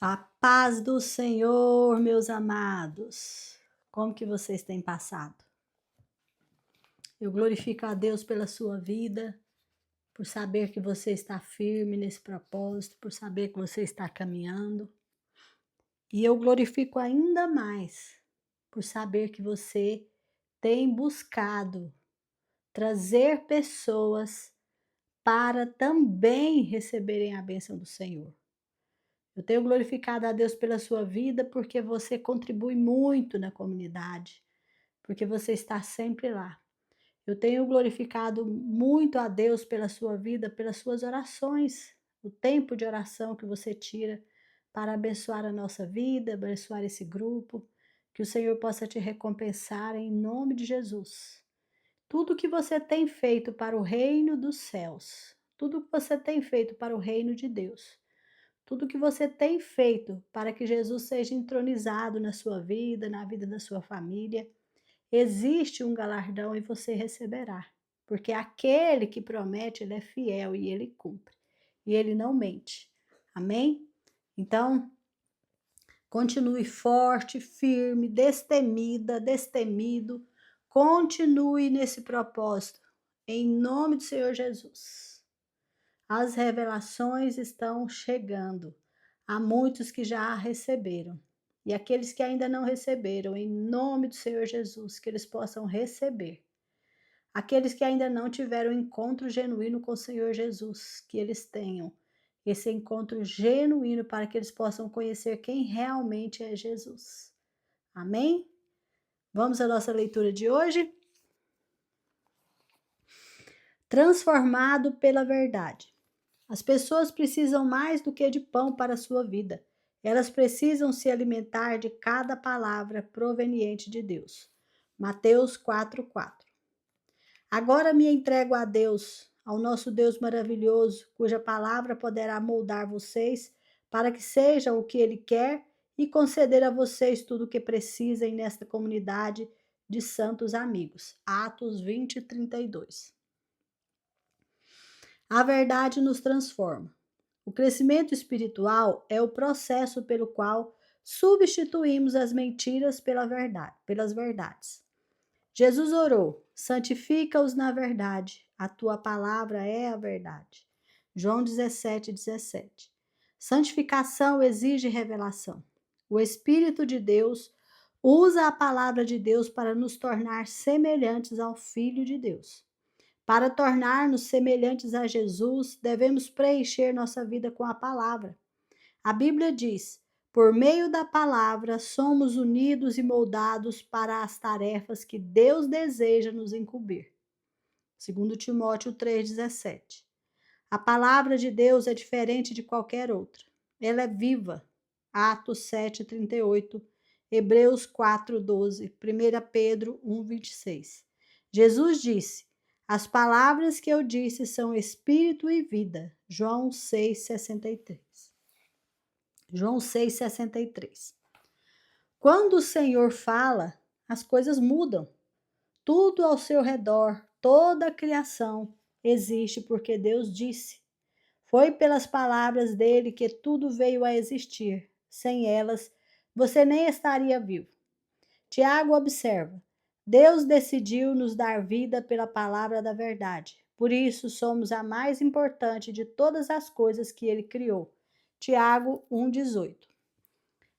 A paz do Senhor, meus amados. Como que vocês têm passado? Eu glorifico a Deus pela sua vida, por saber que você está firme nesse propósito, por saber que você está caminhando. E eu glorifico ainda mais por saber que você tem buscado trazer pessoas para também receberem a bênção do Senhor. Eu tenho glorificado a Deus pela sua vida porque você contribui muito na comunidade, porque você está sempre lá. Eu tenho glorificado muito a Deus pela sua vida, pelas suas orações, o tempo de oração que você tira para abençoar a nossa vida, abençoar esse grupo, que o Senhor possa te recompensar em nome de Jesus. Tudo que você tem feito para o reino dos céus, tudo que você tem feito para o reino de Deus, tudo que você tem feito para que Jesus seja entronizado na sua vida, na vida da sua família, existe um galardão e você receberá. Porque aquele que promete, ele é fiel e ele cumpre. E ele não mente. Amém? Então, continue forte, firme, destemida, destemido. Continue nesse propósito. Em nome do Senhor Jesus. As revelações estão chegando. Há muitos que já receberam. E aqueles que ainda não receberam, em nome do Senhor Jesus, que eles possam receber. Aqueles que ainda não tiveram encontro genuíno com o Senhor Jesus, que eles tenham esse encontro genuíno para que eles possam conhecer quem realmente é Jesus. Amém? Vamos à nossa leitura de hoje? Transformado pela verdade. As pessoas precisam mais do que de pão para a sua vida. Elas precisam se alimentar de cada palavra proveniente de Deus. Mateus 4:4. Agora me entrego a Deus, ao nosso Deus maravilhoso, cuja palavra poderá moldar vocês para que sejam o que Ele quer e conceder a vocês tudo o que precisem nesta comunidade de santos amigos. Atos 20:32. A verdade nos transforma. O crescimento espiritual é o processo pelo qual substituímos as mentiras pelas verdades. Jesus orou: santifica-os na verdade, a tua palavra é a verdade. João 17:17. Santificação exige revelação. O Espírito de Deus usa a palavra de Deus para nos tornar semelhantes ao Filho de Deus. Para tornar-nos semelhantes a Jesus, devemos preencher nossa vida com a palavra. A Bíblia diz: por meio da palavra, somos unidos e moldados para as tarefas que Deus deseja nos incumbir. 2 Timóteo 3,17. A palavra de Deus é diferente de qualquer outra. Ela é viva. Atos 7:38, Hebreus 4:12, 1 Pedro 1:26. Jesus disse: as palavras que eu disse são espírito e vida. João 6:63. João 6:63. Quando o Senhor fala, as coisas mudam. Tudo ao seu redor, toda a criação existe porque Deus disse. Foi pelas palavras dele que tudo veio a existir. Sem elas, você nem estaria vivo. Tiago observa: Deus decidiu nos dar vida pela palavra da verdade. Por isso, somos a mais importante de todas as coisas que ele criou. Tiago 1,18.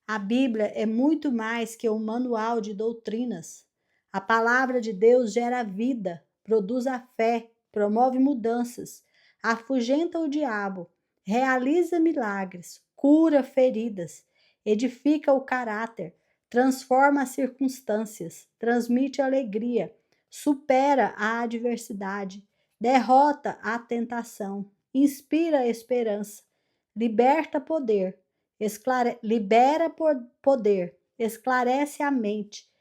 A Bíblia é muito mais que um manual de doutrinas. A palavra de Deus gera vida, produz a fé, promove mudanças, afugenta o diabo, realiza milagres, cura feridas, edifica o caráter, transforma as circunstâncias, transmite alegria, supera a adversidade, derrota a tentação, inspira esperança, liberta poder, libera poder, esclarece a mente,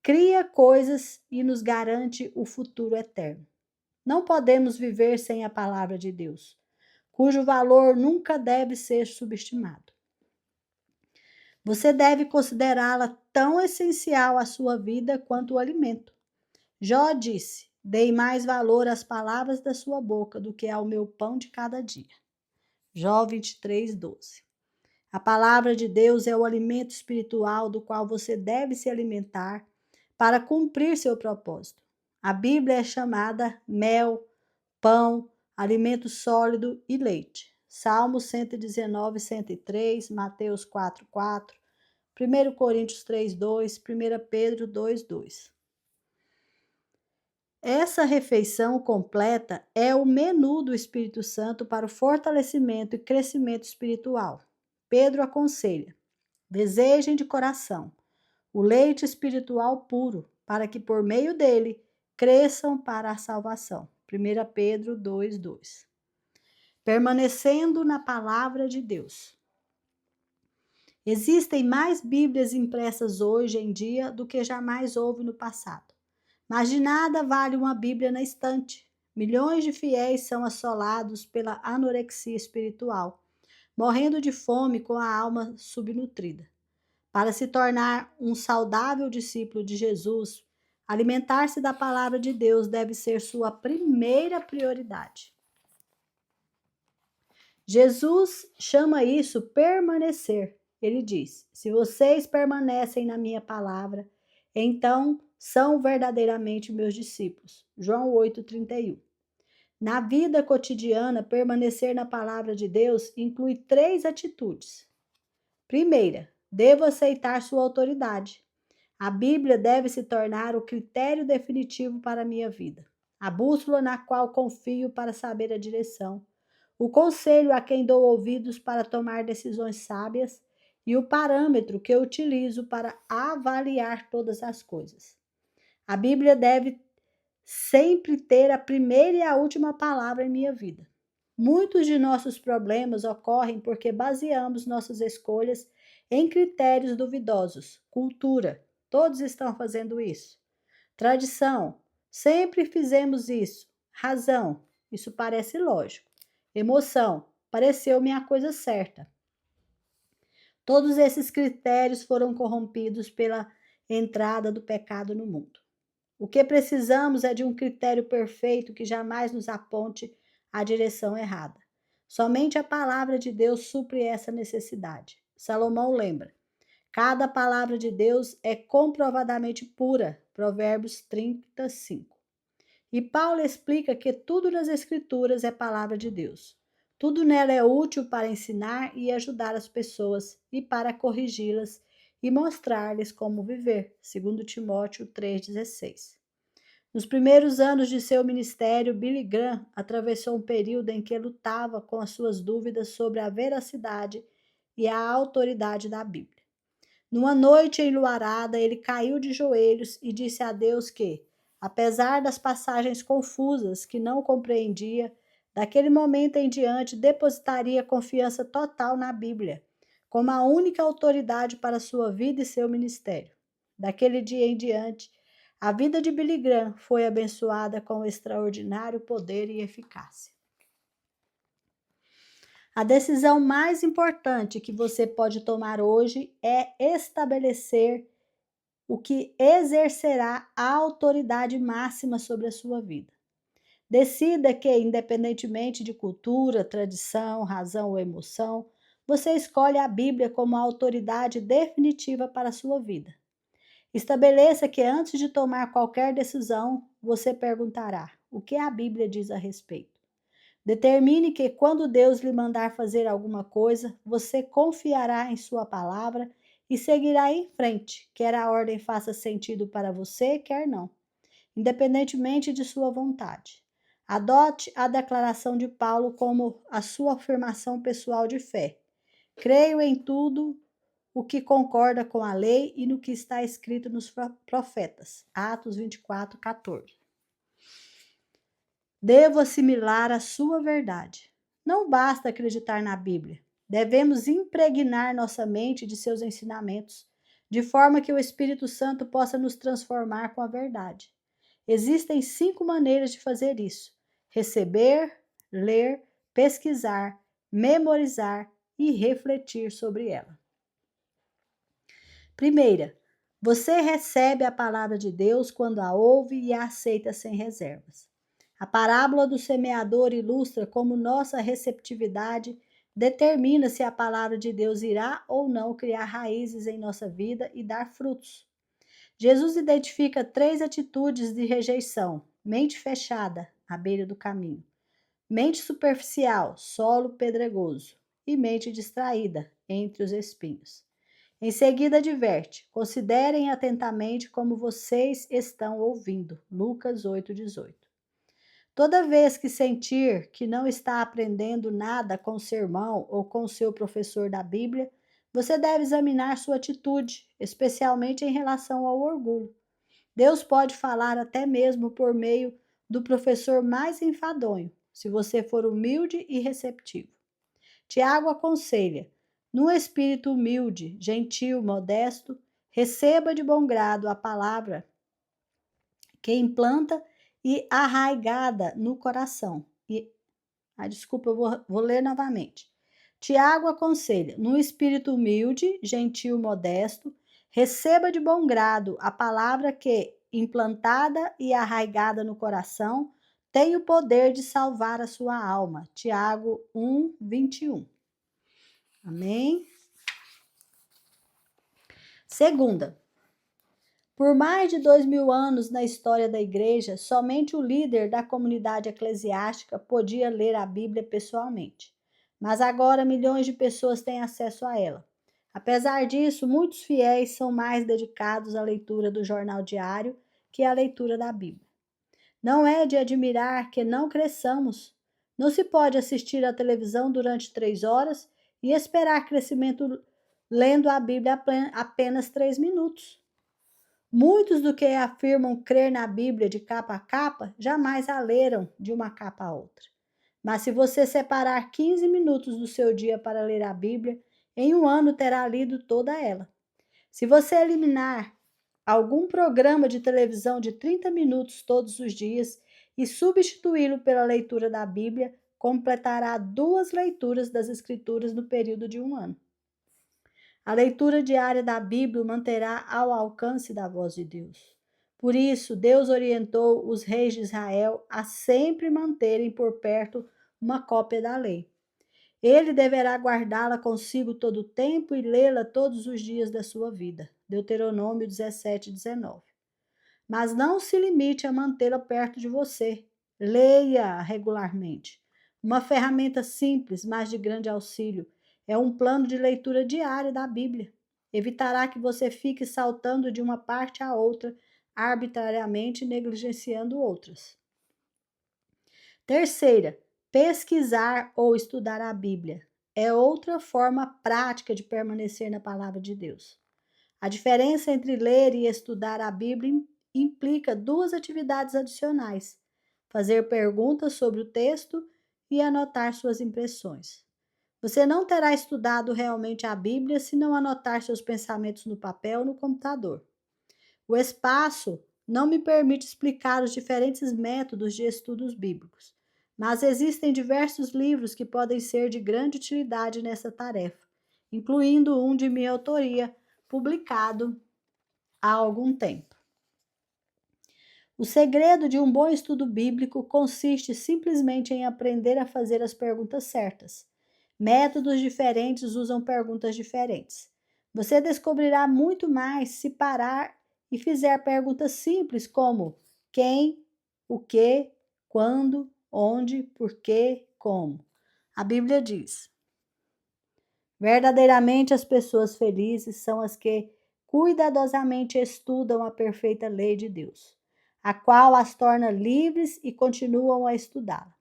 cria coisas e nos garante o futuro eterno. Não podemos viver sem a palavra de Deus, cujo valor nunca deve ser subestimado. Você deve considerá-la tão essencial à sua vida quanto o alimento. Jó disse: dei mais valor às palavras da sua boca do que ao meu pão de cada dia. Jó 23:12. A palavra de Deus é o alimento espiritual do qual você deve se alimentar para cumprir seu propósito. A Bíblia é chamada mel, pão, alimento sólido e leite. Salmos 119, 103, Mateus 4, 4, 1 Coríntios 3, 2, 1 Pedro 2, 2. Essa refeição completa é o menu do Espírito Santo para o fortalecimento e crescimento espiritual. Pedro aconselha: desejem de coração o leite espiritual puro, para que por meio dele cresçam para a salvação. 1 Pedro 2, 2. Permanecendo na palavra de Deus. Existem mais Bíblias impressas hoje em dia do que jamais houve no passado. Mas de nada vale uma Bíblia na estante. Milhões de fiéis são assolados pela anorexia espiritual, morrendo de fome com a alma subnutrida. Para se tornar um saudável discípulo de Jesus, alimentar-se da palavra de Deus deve ser sua primeira prioridade. Jesus chama isso permanecer. Ele diz: se vocês permanecem na minha palavra, então são verdadeiramente meus discípulos. João 8,31. Na vida cotidiana, permanecer na palavra de Deus inclui 3 atitudes. Primeira, devo aceitar sua autoridade. A Bíblia deve se tornar o critério definitivo para a minha vida, a bússola na qual confio para saber a direção, o conselho a quem dou ouvidos para tomar decisões sábias e o parâmetro que eu utilizo para avaliar todas as coisas. A Bíblia deve sempre ter a primeira e a última palavra em minha vida. Muitos de nossos problemas ocorrem porque baseamos nossas escolhas em critérios duvidosos. Cultura, todos estão fazendo isso. Tradição, sempre fizemos isso. Razão, isso parece lógico. Emoção, pareceu-me a coisa certa. Todos esses critérios foram corrompidos pela entrada do pecado no mundo. O que precisamos é de um critério perfeito que jamais nos aponte a direção errada. Somente a palavra de Deus supre essa necessidade. Salomão lembra: cada palavra de Deus é comprovadamente pura. Provérbios 35. E Paulo explica que tudo nas Escrituras é palavra de Deus. Tudo nela é útil para ensinar e ajudar as pessoas e para corrigi-las e mostrar-lhes como viver. 2 Timóteo 3,16. Nos primeiros anos de seu ministério, Billy Graham atravessou um período em que lutava com as suas dúvidas sobre a veracidade e a autoridade da Bíblia. Numa noite enluarada, ele caiu de joelhos e disse a Deus que, apesar das passagens confusas que não compreendia, daquele momento em diante depositaria confiança total na Bíblia, como a única autoridade para sua vida e seu ministério. Daquele dia em diante, a vida de Billy Graham foi abençoada com extraordinário poder e eficácia. A decisão mais importante que você pode tomar hoje é estabelecer o que exercerá a autoridade máxima sobre a sua vida. Decida que, independentemente de cultura, tradição, razão ou emoção, você escolhe a Bíblia como a autoridade definitiva para a sua vida. Estabeleça que antes de tomar qualquer decisão, você perguntará: o que a Bíblia diz a respeito? Determine que quando Deus lhe mandar fazer alguma coisa, você confiará em sua palavra e seguirá em frente, quer a ordem faça sentido para você, quer não, independentemente de sua vontade. Adote a declaração de Paulo como a sua afirmação pessoal de fé. Creio em tudo o que concorda com a lei e no que está escrito nos profetas. Atos 24, 14. Devo assimilar a sua verdade. Não basta acreditar na Bíblia. Devemos impregnar nossa mente de seus ensinamentos, de forma que o Espírito Santo possa nos transformar com a verdade. Existem 5 maneiras de fazer isso: receber, ler, pesquisar, memorizar e refletir sobre ela. Primeira, você recebe a palavra de Deus quando a ouve e a aceita sem reservas. A parábola do semeador ilustra como nossa receptividade determina se a palavra de Deus irá ou não criar raízes em nossa vida e dar frutos. Jesus identifica 3 atitudes de rejeição: mente fechada, à beira do caminho; mente superficial, solo pedregoso; e mente distraída, entre os espinhos. Em seguida, adverte: considerem atentamente como vocês estão ouvindo. Lucas 8,18. Toda vez que sentir que não está aprendendo nada com o seu irmão ou com o seu professor da Bíblia, você deve examinar sua atitude, especialmente em relação ao orgulho. Deus pode falar até mesmo por meio do professor mais enfadonho, se você for humilde e receptivo. Tiago aconselha: num espírito humilde, gentil, modesto, receba de bom grado a palavra que implanta e arraigada no coração. Desculpa, eu vou ler novamente. Tiago aconselha: num espírito humilde, gentil, modesto, receba de bom grado a palavra que, implantada e arraigada no coração, tem o poder de salvar a sua alma. Tiago 1:21. Amém? Segunda, por mais de 2000 anos na história da igreja, somente o líder da comunidade eclesiástica podia ler a Bíblia pessoalmente. Mas agora milhões de pessoas têm acesso a ela. Apesar disso, muitos fiéis são mais dedicados à leitura do jornal diário que à leitura da Bíblia. Não é de admirar que não cresçamos. Não se pode assistir à televisão durante 3 horas e esperar crescimento lendo a Bíblia apenas 3 minutos. Muitos do que afirmam crer na Bíblia de capa a capa jamais a leram de uma capa a outra. Mas se você separar 15 minutos do seu dia para ler a Bíblia, em um ano terá lido toda ela. Se você eliminar algum programa de televisão de 30 minutos todos os dias e substituí-lo pela leitura da Bíblia, completará 2 leituras das Escrituras no período de um ano. A leitura diária da Bíblia o manterá ao alcance da voz de Deus. Por isso, Deus orientou os reis de Israel a sempre manterem por perto uma cópia da lei. Ele deverá guardá-la consigo todo o tempo e lê-la todos os dias da sua vida. Deuteronômio 17:19. Mas não se limite a mantê-la perto de você. Leia regularmente. Uma ferramenta simples, mas de grande auxílio, é um plano de leitura diária da Bíblia. Evitará que você fique saltando de uma parte a outra, arbitrariamente negligenciando outras. Terceira, pesquisar ou estudar a Bíblia. É outra forma prática de permanecer na palavra de Deus. A diferença entre ler e estudar a Bíblia implica 2 atividades adicionais: fazer perguntas sobre o texto e anotar suas impressões. Você não terá estudado realmente a Bíblia se não anotar seus pensamentos no papel ou no computador. O espaço não me permite explicar os diferentes métodos de estudos bíblicos, mas existem diversos livros que podem ser de grande utilidade nessa tarefa, incluindo um de minha autoria, publicado há algum tempo. O segredo de um bom estudo bíblico consiste simplesmente em aprender a fazer as perguntas certas. Métodos diferentes usam perguntas diferentes. Você descobrirá muito mais se parar e fizer perguntas simples como quem, o que, quando, onde, por quê, como. A Bíblia diz: verdadeiramente as pessoas felizes são as que cuidadosamente estudam a perfeita lei de Deus, a qual as torna livres e continuam a estudá-la.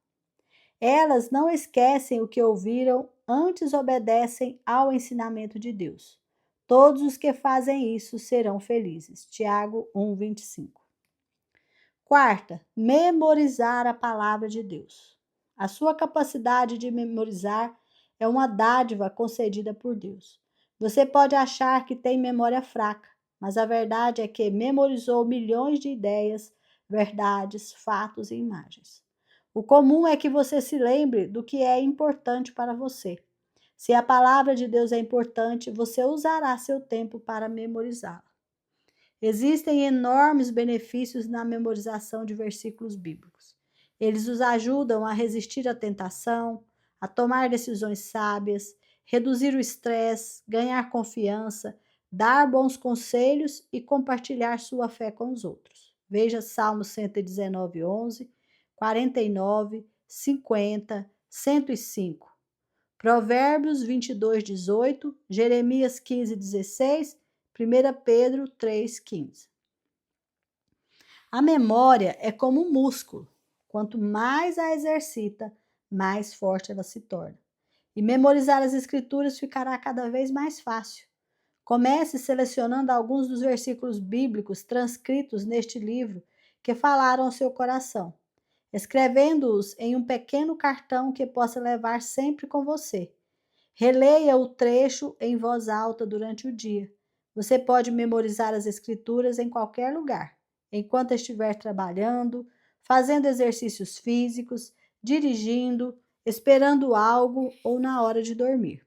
Elas não esquecem o que ouviram, antes obedecem ao ensinamento de Deus. Todos os que fazem isso serão felizes. Tiago 1:25. Quarta, memorizar a palavra de Deus. A sua capacidade de memorizar é uma dádiva concedida por Deus. Você pode achar que tem memória fraca, mas a verdade é que memorizou milhões de ideias, verdades, fatos e imagens. O comum é que você se lembre do que é importante para você. Se a palavra de Deus é importante, você usará seu tempo para memorizá-la. Existem enormes benefícios na memorização de versículos bíblicos. Eles os ajudam a resistir à tentação, a tomar decisões sábias, reduzir o estresse, ganhar confiança, dar bons conselhos e compartilhar sua fé com os outros. Veja Salmo 119, 11, 49, 50, 105. Provérbios 22, 18, Jeremias 15, 16, 1 Pedro 3, 15. A memória é como um músculo. Quanto mais a exercita, mais forte ela se torna. E memorizar as escrituras ficará cada vez mais fácil. Comece selecionando alguns dos versículos bíblicos transcritos neste livro que falaram ao seu coração, escrevendo-os em um pequeno cartão que possa levar sempre com você. Releia o trecho em voz alta durante o dia. Você pode memorizar as escrituras em qualquer lugar, enquanto estiver trabalhando, fazendo exercícios físicos, dirigindo, esperando algo ou na hora de dormir.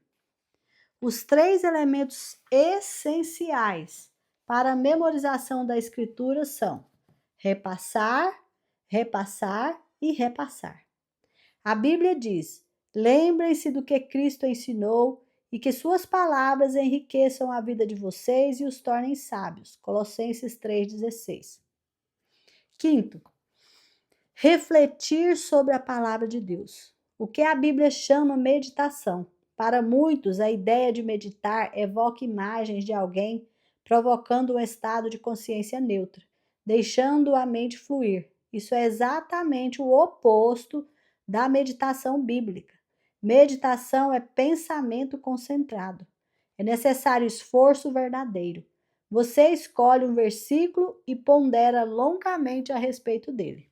Os 3 elementos essenciais para a memorização da escritura são repassar, repassar e repassar. A Bíblia diz: lembrem-se do que Cristo ensinou e que suas palavras enriqueçam a vida de vocês e os tornem sábios. Colossenses 3,16. Quinto, refletir sobre a palavra de Deus. O que a Bíblia chama meditação. Para muitos, a ideia de meditar evoca imagens de alguém provocando um estado de consciência neutra, deixando a mente fluir. Isso é exatamente o oposto da meditação bíblica. Meditação é pensamento concentrado. É necessário esforço verdadeiro. Você escolhe um versículo e pondera longamente a respeito dele.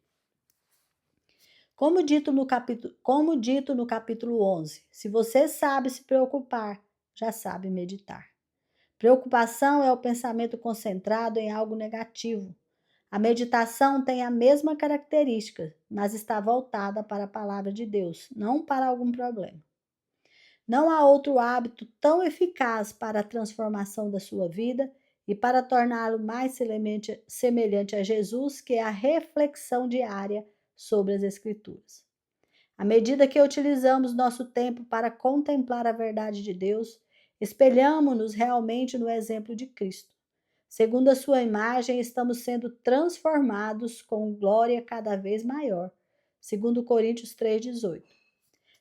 Como dito no capítulo 11, se você sabe se preocupar, já sabe meditar. Preocupação é o pensamento concentrado em algo negativo. A meditação tem a mesma característica, mas está voltada para a palavra de Deus, não para algum problema. Não há outro hábito tão eficaz para a transformação da sua vida e para torná-lo mais semelhante a Jesus que a reflexão diária sobre as Escrituras. À medida que utilizamos nosso tempo para contemplar a verdade de Deus, espelhamos-nos realmente no exemplo de Cristo. Segundo a sua imagem, estamos sendo transformados com glória cada vez maior. Segundo Coríntios 3,18.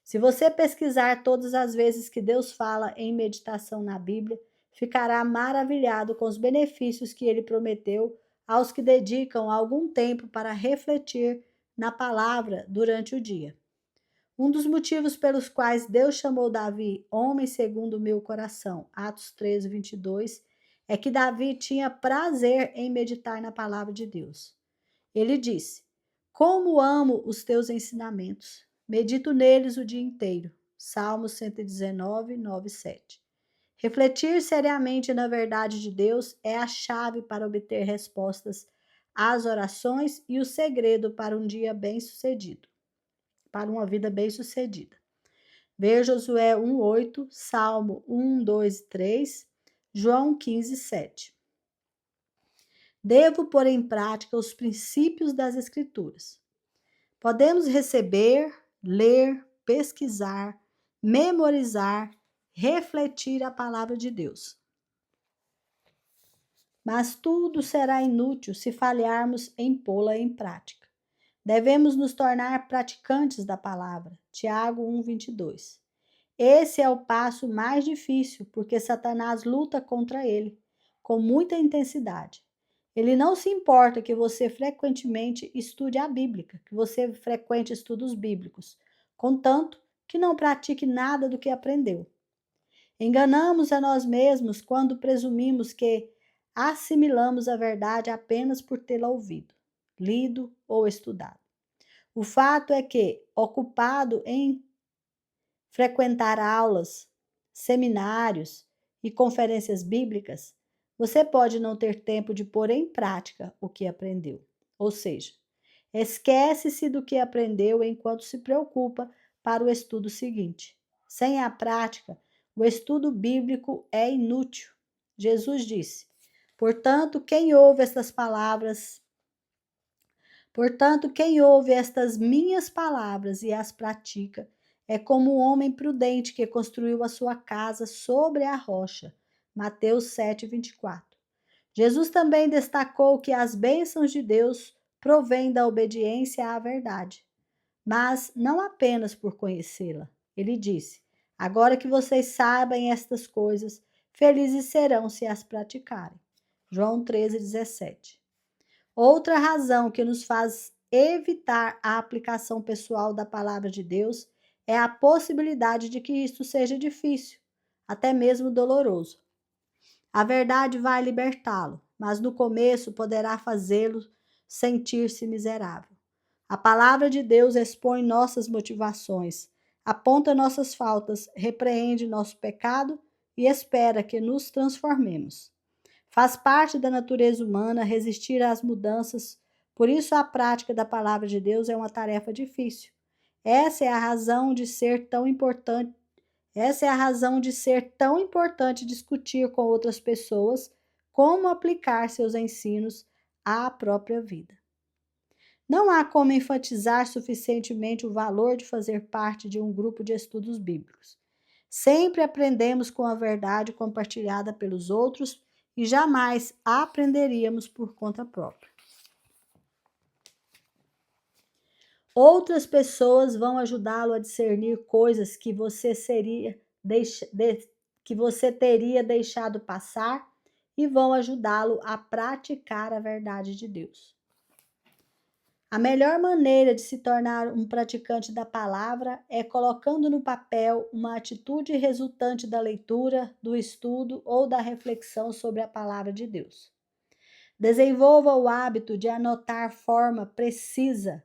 Se você pesquisar todas as vezes que Deus fala em meditação na Bíblia, ficará maravilhado com os benefícios que ele prometeu aos que dedicam algum tempo para refletir na palavra durante o dia. Um dos motivos pelos quais Deus chamou Davi homem segundo o meu coração, Atos 13, 22, é que Davi tinha prazer em meditar na palavra de Deus. Ele disse: como amo os teus ensinamentos, medito neles o dia inteiro. Salmo 119, 9, 7. Refletir seriamente na verdade de Deus é a chave para obter respostas às orações e o segredo para um dia bem-sucedido, para uma vida bem-sucedida. Veja Josué 1:8, Salmo 1, 2 e 3, João 15, 7. Devo pôr em prática os princípios das Escrituras. Podemos receber, ler, pesquisar, memorizar, refletir a palavra de Deus. Mas tudo será inútil se falharmos em pô-la em prática. Devemos nos tornar praticantes da palavra. Tiago 1:22. Esse é o passo mais difícil, porque Satanás luta contra ele com muita intensidade. Ele não se importa que você frequentemente estude a Bíblia, que você frequente estudos bíblicos, contanto que não pratique nada do que aprendeu. Enganamos a nós mesmos quando presumimos que assimilamos a verdade apenas por tê-la ouvido, lido ou estudado. O fato é que, ocupado em frequentar aulas, seminários e conferências bíblicas, você pode não ter tempo de pôr em prática o que aprendeu. Ou seja, esquece-se do que aprendeu enquanto se preocupa para o estudo seguinte. Sem a prática, o estudo bíblico é inútil. Jesus disse: Portanto, quem ouve estas minhas palavras e as pratica, é como o homem prudente que construiu a sua casa sobre a rocha. Mateus 7:24. Jesus também destacou que as bênçãos de Deus provêm da obediência à verdade, mas não apenas por conhecê-la. Ele disse: Agora que vocês sabem estas coisas, felizes serão se as praticarem. João 13:17. Outra razão que nos faz evitar a aplicação pessoal da palavra de Deus é a possibilidade de que isto seja difícil, até mesmo doloroso. A verdade vai libertá-lo, mas no começo poderá fazê-lo sentir-se miserável. A palavra de Deus expõe nossas motivações, aponta nossas faltas, repreende nosso pecado e espera que nos transformemos. Faz parte da natureza humana resistir às mudanças, por isso a prática da palavra de Deus é uma tarefa difícil. Essa é a razão de ser tão importante discutir com outras pessoas como aplicar seus ensinos à própria vida. Não há como enfatizar suficientemente o valor de fazer parte de um grupo de estudos bíblicos. Sempre aprendemos com a verdade compartilhada pelos outros e jamais aprenderíamos por conta própria. Outras pessoas vão ajudá-lo a discernir coisas que você teria deixado passar e vão ajudá-lo a praticar a verdade de Deus. A melhor maneira de se tornar um praticante da palavra é colocando no papel uma atitude resultante da leitura, do estudo ou da reflexão sobre a palavra de Deus. Desenvolva o hábito de anotar de forma precisa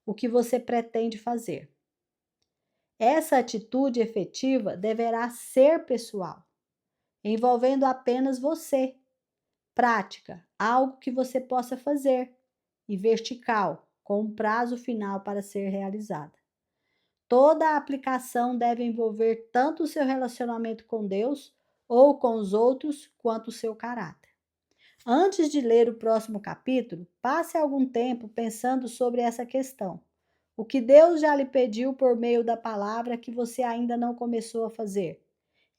o que você pretende fazer. Essa atitude efetiva deverá ser pessoal, envolvendo apenas você. Prática, algo que você possa fazer, e vertical, com um prazo final para ser realizada. Toda a aplicação deve envolver tanto o seu relacionamento com Deus ou com os outros, quanto o seu caráter. Antes de ler o próximo capítulo, passe algum tempo pensando sobre essa questão. O que Deus já lhe pediu por meio da palavra que você ainda não começou a fazer.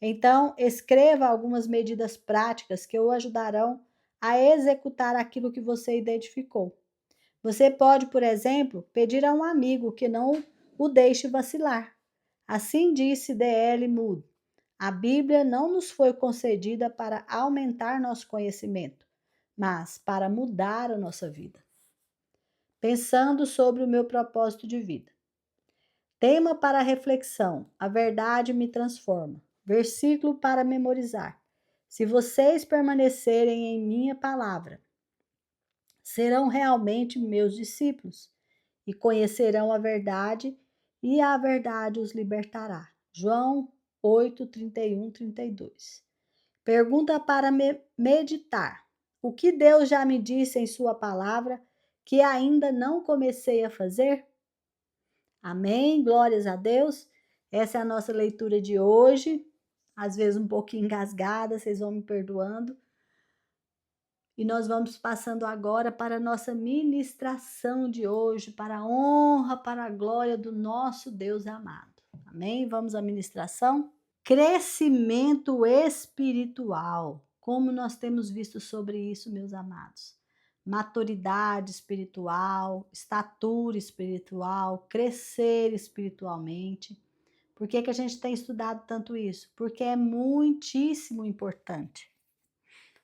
Então, escreva algumas medidas práticas que o ajudarão a executar aquilo que você identificou. Você pode, por exemplo, pedir a um amigo que não o deixe vacilar. Assim disse D.L. Moody: a Bíblia não nos foi concedida para aumentar nosso conhecimento, mas para mudar a nossa vida. Pensando sobre o meu propósito de vida. Tema para reflexão: a verdade me transforma. Versículo para memorizar: se vocês permanecerem em minha palavra, serão realmente meus discípulos e conhecerão a verdade, e a verdade os libertará. João 8, 31, 32. Pergunta para meditar: o que Deus já me disse em sua palavra que ainda não comecei a fazer? Amém? Glórias a Deus. Essa é a nossa leitura de hoje. Às vezes um pouquinho engasgada, vocês vão me perdoando. E nós vamos passando agora para a nossa ministração de hoje, para a honra, para a glória do nosso Deus amado. Amém? Vamos à ministração? Crescimento espiritual. Como nós temos visto sobre isso, meus amados? Maturidade espiritual, estatura espiritual, crescer espiritualmente. Por que a gente tem estudado tanto isso? Porque é muitíssimo importante.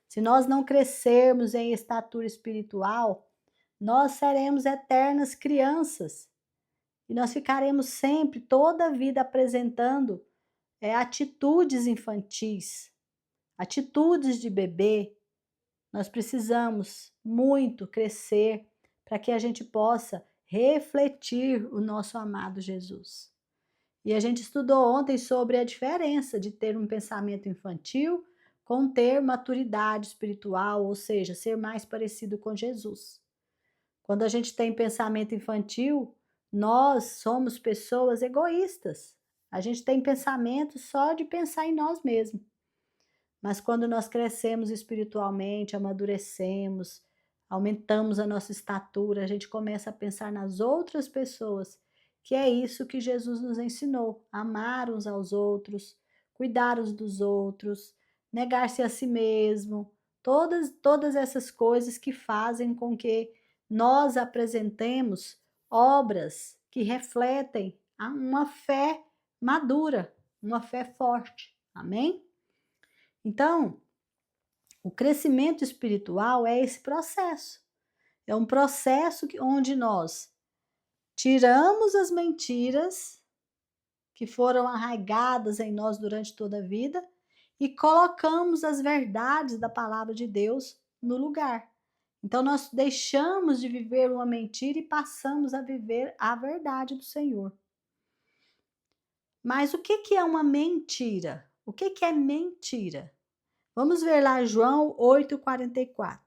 Se nós não crescermos em estatura espiritual, nós seremos eternas crianças e nós ficaremos sempre, toda a vida, apresentando atitudes infantis, atitudes de bebê. Nós precisamos muito crescer para que a gente possa refletir o nosso amado Jesus. E a gente estudou ontem sobre a diferença de ter um pensamento infantil com ter maturidade espiritual, ou seja, ser mais parecido com Jesus. Quando a gente tem pensamento infantil, nós somos pessoas egoístas. A gente tem pensamento só de pensar em nós mesmos. Mas quando nós crescemos espiritualmente, amadurecemos, aumentamos a nossa estatura, a gente começa a pensar nas outras pessoas que é isso que Jesus nos ensinou: amar uns aos outros, cuidar uns dos outros, negar-se a si mesmo, todas essas coisas que fazem com que nós apresentemos obras que refletem uma fé madura, uma fé forte. Amém? Então, o crescimento espiritual é esse processo. É um processo onde nós tiramos as mentiras que foram arraigadas em nós durante toda a vida e colocamos as verdades da palavra de Deus no lugar. Então, nós deixamos de viver uma mentira e passamos a viver a verdade do Senhor. Mas o que é uma mentira? O que é mentira? Vamos ver lá João 8,44.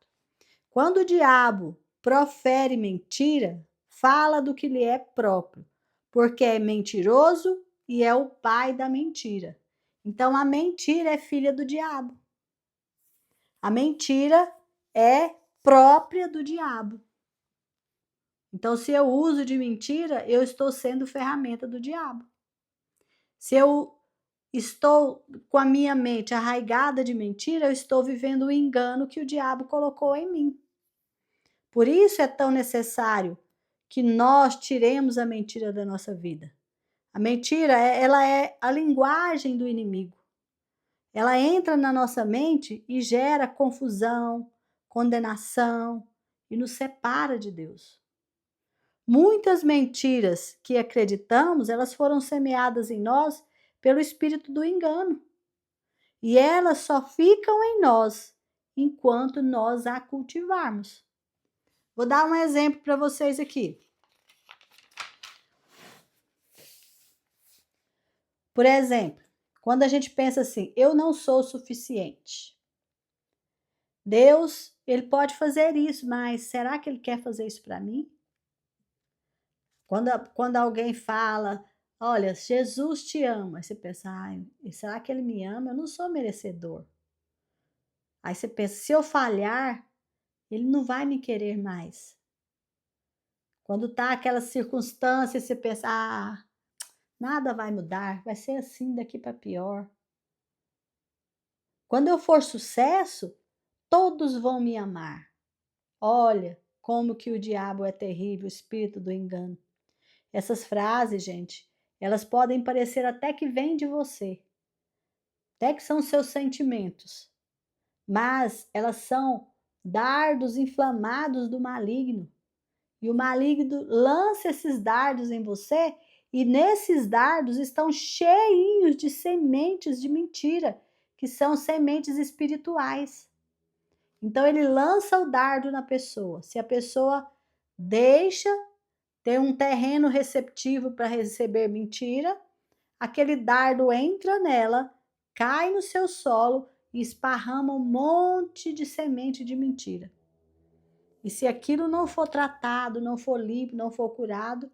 Quando o diabo profere mentira, fala do que lhe é próprio, porque é mentiroso e é o pai da mentira. Então, a mentira é filha do diabo. A mentira é própria do diabo. Então, se eu uso de mentira, eu estou sendo ferramenta do diabo. Se eu estou com a minha mente arraigada de mentira, eu estou vivendo o engano que o diabo colocou em mim. Por isso é tão necessário que nós tiremos a mentira da nossa vida. A mentira, ela é a linguagem do inimigo. Ela entra na nossa mente e gera confusão, condenação e nos separa de Deus. Muitas mentiras que acreditamos, elas foram semeadas em nós pelo espírito do engano. E elas só ficam em nós enquanto nós a cultivarmos. Vou dar um exemplo para vocês aqui. Por exemplo, quando a gente pensa assim, eu não sou suficiente. Deus, ele pode fazer isso, mas será que ele quer fazer isso para mim? Quando alguém fala, olha, Jesus te ama, aí você pensa, será que ele me ama? Eu não sou merecedor. Aí você pensa, se eu falhar, ele não vai me querer mais. Quando tá aquela circunstância, você pensa, nada vai mudar, vai ser assim daqui para pior. Quando eu for sucesso, todos vão me amar. Olha como que o diabo é terrível, o espírito do engano. Essas frases, gente, elas podem parecer até que vêm de você, até que são seus sentimentos, mas elas são dardos inflamados do maligno. E o maligno lança esses dardos em você e nesses dardos estão cheios de sementes de mentira, que são sementes espirituais. Então ele lança o dardo na pessoa. Se a pessoa deixa ter um terreno receptivo para receber mentira, aquele dardo entra nela, cai no seu solo e esparrama um monte de semente de mentira. E se aquilo não for tratado, não for limpo, não for curado,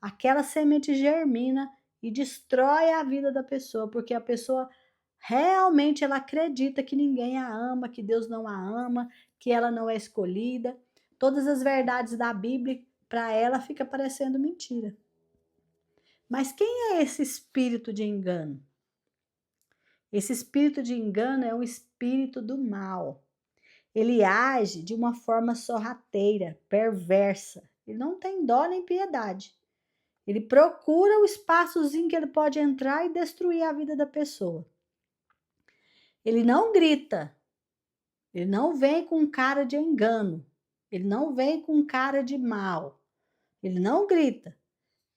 aquela semente germina e destrói a vida da pessoa, porque a pessoa realmente ela acredita que ninguém a ama, que Deus não a ama, que ela não é escolhida. Todas as verdades da Bíblia, para ela, fica parecendo mentira. Mas quem é esse espírito de engano? Esse espírito de engano é um espírito do mal. Ele age de uma forma sorrateira, perversa. Ele não tem dó nem piedade. Ele procura o espaçozinho que ele pode entrar e destruir a vida da pessoa. Ele não grita. Ele não vem com cara de engano. Ele não vem com cara de mal. Ele não grita.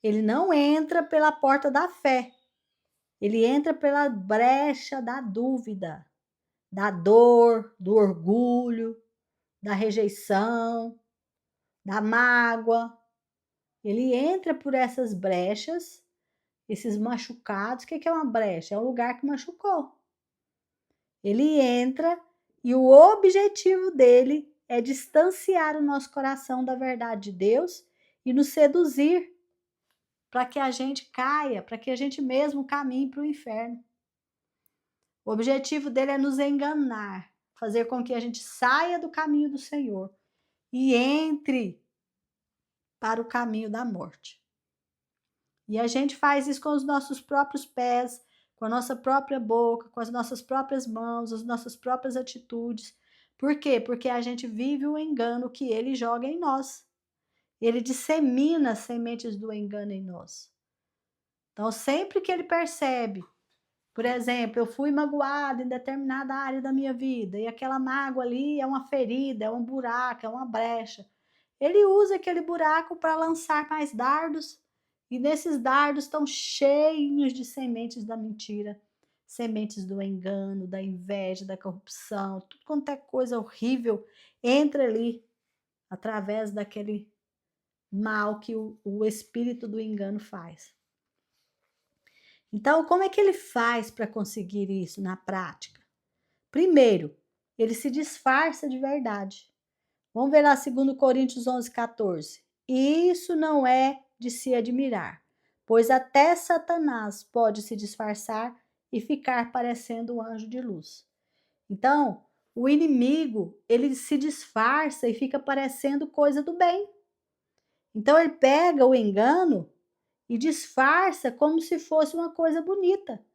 Ele não entra pela porta da fé. Ele entra pela brecha da dúvida, da dor, do orgulho, da rejeição, da mágoa. Ele entra por essas brechas, esses machucados. O que é uma brecha? É um lugar que machucou. Ele entra e o objetivo dele é distanciar o nosso coração da verdade de Deus e nos seduzir para que a gente caia, para que a gente mesmo caminhe para o inferno. O objetivo dele é nos enganar, fazer com que a gente saia do caminho do Senhor e entre para o caminho da morte. E a gente faz isso com os nossos próprios pés, com a nossa própria boca, com as nossas próprias mãos, as nossas próprias atitudes. Por quê? Porque a gente vive o engano que ele joga em nós. Ele dissemina as sementes do engano em nós. Então, sempre que ele percebe, por exemplo, eu fui magoada em determinada área da minha vida, e aquela mágoa ali é uma ferida, é um buraco, é uma brecha. Ele usa aquele buraco para lançar mais dardos, e nesses dardos estão cheios de sementes da mentira, sementes do engano, da inveja, da corrupção, tudo quanto é coisa horrível entra ali através daquele mal que o espírito do engano faz. Então, como é que ele faz para conseguir isso na prática? Primeiro, ele se disfarça de verdade. Vamos ver lá 2 Coríntios 11:14. Isso não é de se admirar, pois até Satanás pode se disfarçar e ficar parecendo um anjo de luz. Então, o inimigo, ele se disfarça e fica parecendo coisa do bem. Então, ele pega o engano e disfarça como se fosse uma coisa bonita.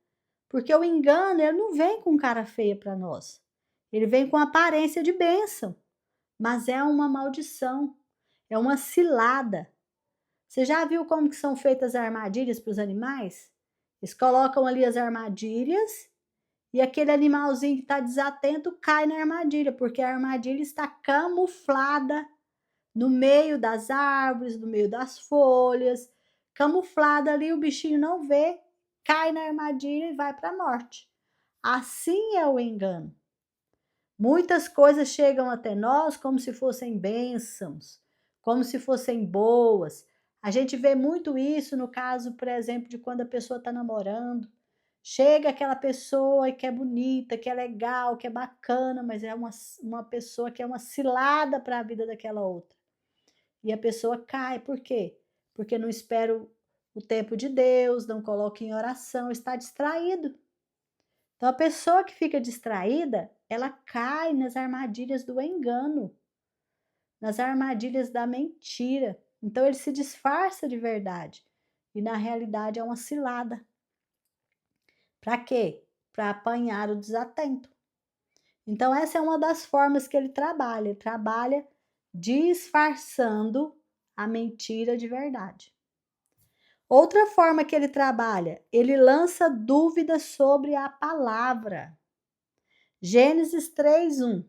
Porque o engano, ele não vem com cara feia para nós. Ele vem com aparência de bênção, mas é uma maldição, é uma cilada. Você já viu como que são feitas as armadilhas para os animais? Eles colocam ali as armadilhas e aquele animalzinho que está desatento cai na armadilha, porque a armadilha está camuflada no meio das árvores, no meio das folhas, camuflada ali, o bichinho não vê, cai na armadilha e vai para a morte. Assim é o engano. Muitas coisas chegam até nós como se fossem bênçãos, como se fossem boas. A gente vê muito isso no caso, por exemplo, de quando a pessoa está namorando. Chega aquela pessoa que é bonita, que é legal, que é bacana, mas é uma pessoa que é uma cilada para a vida daquela outra. E a pessoa cai. Por quê? Porque não espera o tempo de Deus, não coloca em oração, está distraído. Então, a pessoa que fica distraída, ela cai nas armadilhas do engano, nas armadilhas da mentira. Então, ele se disfarça de verdade. E, na realidade, é uma cilada. Para quê? Para apanhar o desatento. Então, essa é uma das formas que ele trabalha. Ele trabalha disfarçando a mentira de verdade. Outra forma que ele trabalha, ele lança dúvidas sobre a palavra. Gênesis 3:1.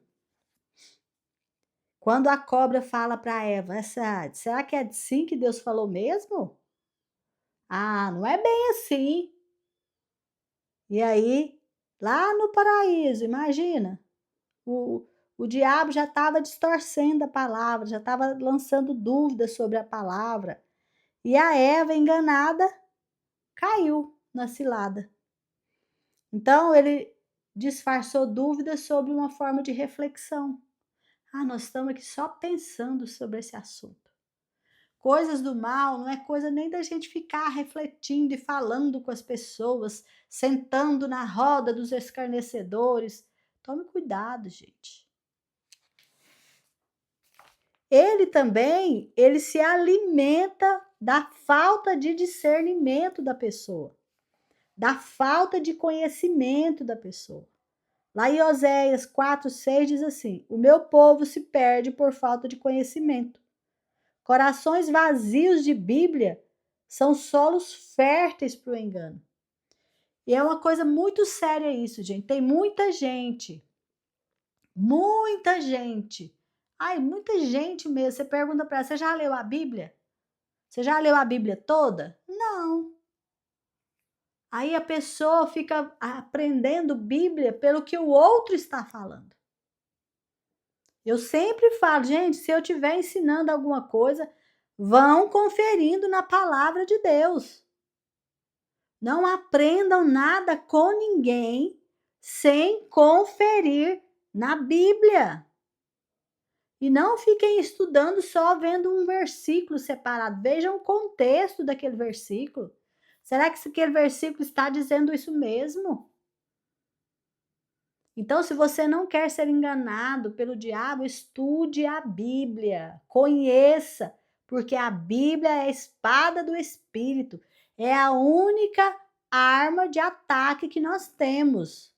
Quando a cobra fala para Eva, será que é assim que Deus falou mesmo? Ah, não é bem assim. E aí, lá no paraíso, imagina, o diabo já estava distorcendo a palavra, já estava lançando dúvidas sobre a palavra. E a Eva, enganada, caiu na cilada. Então, ele disfarçou dúvidas sobre uma forma de reflexão. Ah, nós estamos aqui só pensando sobre esse assunto. Coisas do mal não é coisa nem da gente ficar refletindo e falando com as pessoas, sentando na roda dos escarnecedores. Tome cuidado, gente. Ele também, ele se alimenta da falta de discernimento da pessoa, da falta de conhecimento da pessoa. Lá em Oséias 4:6 diz assim: o meu povo se perde por falta de conhecimento. Corações vazios de Bíblia são solos férteis para o engano. E é uma coisa muito séria isso, gente. Tem muita gente. Ai, muita gente mesmo. Você pergunta para ela, você já leu a Bíblia? Você já leu a Bíblia toda? Não. Aí a pessoa fica aprendendo Bíblia pelo que o outro está falando. Eu sempre falo, gente, se eu estiver ensinando alguma coisa, vão conferindo na palavra de Deus. Não aprendam nada com ninguém sem conferir na Bíblia. E não fiquem estudando só vendo um versículo separado. Vejam o contexto daquele versículo. Será que aquele versículo está dizendo isso mesmo? Então, se você não quer ser enganado pelo diabo, estude a Bíblia, conheça, porque a Bíblia é a espada do Espírito, É a única arma de ataque que nós temos.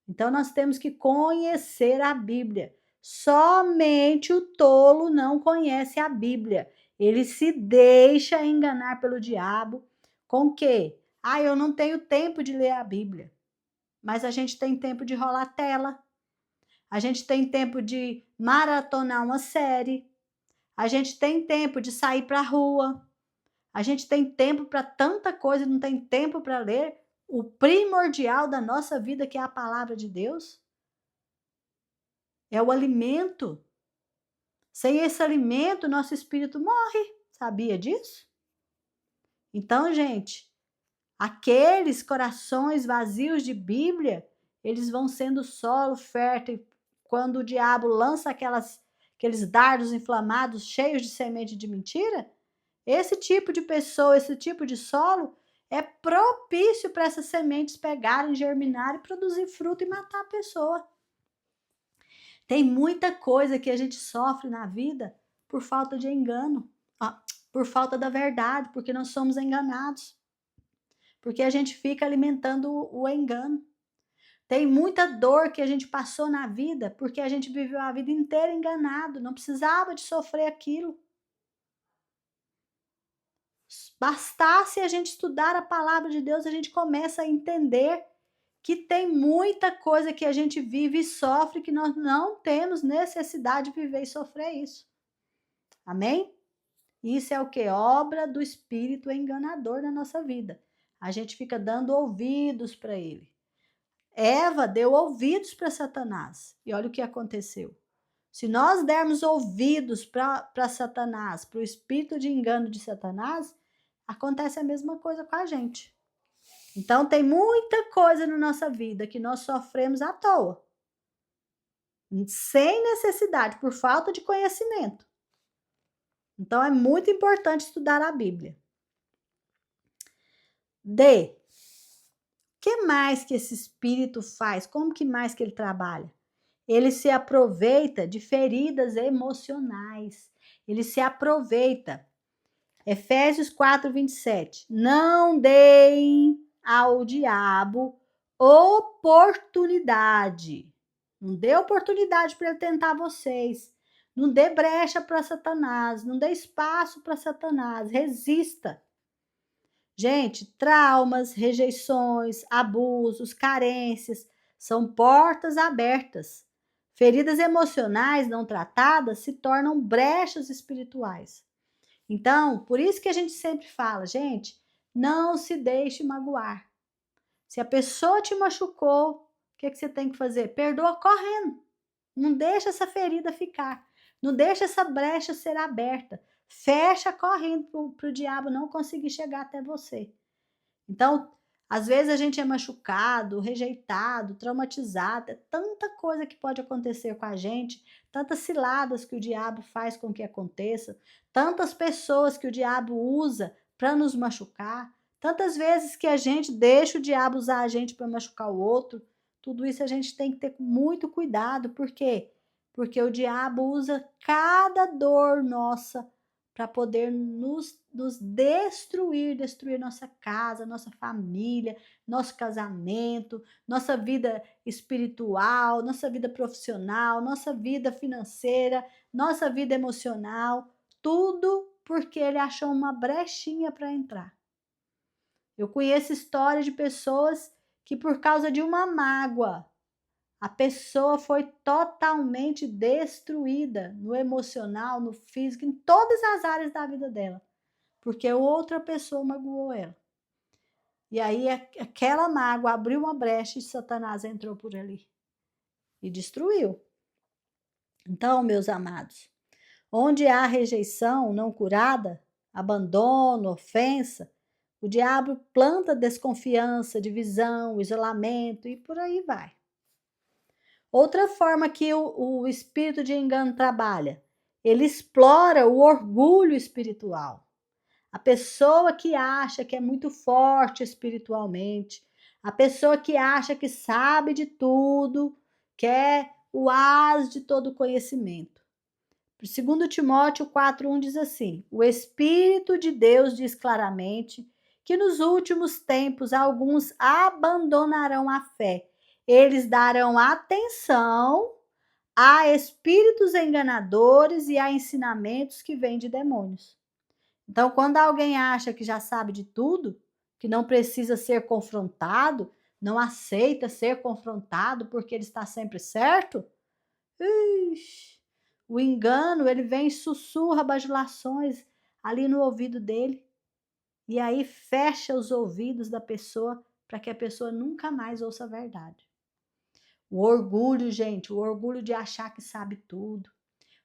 Então, nós temos que conhecer a Bíblia. Somente o tolo não conhece a Bíblia. Ele se deixa enganar pelo diabo com o quê? Eu não tenho tempo de ler a Bíblia. Mas a gente tem tempo de rolar tela. A gente tem tempo de maratonar uma série. A gente tem tempo de sair para a rua. A gente tem tempo para tanta coisa e não tem tempo para ler o primordial da nossa vida, que é a palavra de Deus. É o alimento. Sem esse alimento, nosso espírito morre. Sabia disso? Então, gente, aqueles corações vazios de Bíblia, eles vão sendo solo fértil. Quando o diabo lança aqueles dardos inflamados cheios de semente de mentira, esse tipo de pessoa, esse tipo de solo é propício para essas sementes pegarem, germinarem, produzir fruto e matar a pessoa. Tem muita coisa que a gente sofre na vida por falta de engano, por falta da verdade, porque nós somos enganados. Porque a gente fica alimentando o engano. Tem muita dor que a gente passou na vida porque a gente viveu a vida inteira enganado, não precisava de sofrer aquilo. Bastasse a gente estudar a palavra de Deus, a gente começa a entender que tem muita coisa que a gente vive e sofre que nós não temos necessidade de viver e sofrer isso. Amém? Isso é o que? Obra do espírito enganador na nossa vida. A gente fica dando ouvidos para ele. Eva deu ouvidos para Satanás. E olha o que aconteceu. Se nós dermos ouvidos para Satanás, para o espírito de engano de Satanás, acontece a mesma coisa com a gente. Então, tem muita coisa na nossa vida que nós sofremos à toa, sem necessidade, por falta de conhecimento. Então, é muito importante estudar a Bíblia. D. O que mais que esse espírito faz? Como que mais que ele trabalha? Ele se aproveita de feridas emocionais. Ele se aproveita. Efésios 4, 27. Não deem ao diabo oportunidade. Não dê oportunidade para ele tentar vocês. Não dê brecha para Satanás. Não dê espaço para Satanás. Resista. Gente, traumas, rejeições, abusos, carências são portas abertas. Feridas emocionais não tratadas se tornam brechas espirituais. Então, por isso que a gente sempre fala, gente, não se deixe magoar. Se a pessoa te machucou, o que você tem que fazer? Perdoa correndo. Não deixa essa ferida ficar. Não deixa essa brecha ser aberta. Fecha correndo para o diabo não conseguir chegar até você. Então, às vezes a gente é machucado, rejeitado, traumatizado, é tanta coisa que pode acontecer com a gente, tantas ciladas que o diabo faz com que aconteça, tantas pessoas que o diabo usa para nos machucar, tantas vezes que a gente deixa o diabo usar a gente para machucar o outro. Tudo isso a gente tem que ter muito cuidado, por quê? Porque o diabo usa cada dor nossa para poder nos destruir nossa casa, nossa família, nosso casamento, nossa vida espiritual, nossa vida profissional, nossa vida financeira, nossa vida emocional, tudo porque ele achou uma brechinha para entrar. Eu conheço histórias de pessoas que por causa de uma mágoa, a pessoa foi totalmente destruída no emocional, no físico, em todas as áreas da vida dela, porque outra pessoa magoou ela. E aí aquela mágoa abriu uma brecha e Satanás entrou por ali e destruiu. Então, meus amados, onde há rejeição não curada, abandono, ofensa, o diabo planta desconfiança, divisão, isolamento e por aí vai. Outra forma que o espírito de engano trabalha, ele explora o orgulho espiritual. A pessoa que acha que é muito forte espiritualmente, a pessoa que acha que sabe de tudo, que é o as de todo conhecimento. 2 Timóteo 4:1 diz assim: o Espírito de Deus diz claramente que nos últimos tempos alguns abandonarão a fé. Eles darão atenção a espíritos enganadores e a ensinamentos que vêm de demônios. Então, quando alguém acha que já sabe de tudo, que não precisa ser confrontado, não aceita ser confrontado porque ele está sempre certo, o engano, ele vem e sussurra bajulações ali no ouvido dele. E aí fecha os ouvidos da pessoa para que a pessoa nunca mais ouça a verdade. O orgulho, gente, o orgulho de achar que sabe tudo.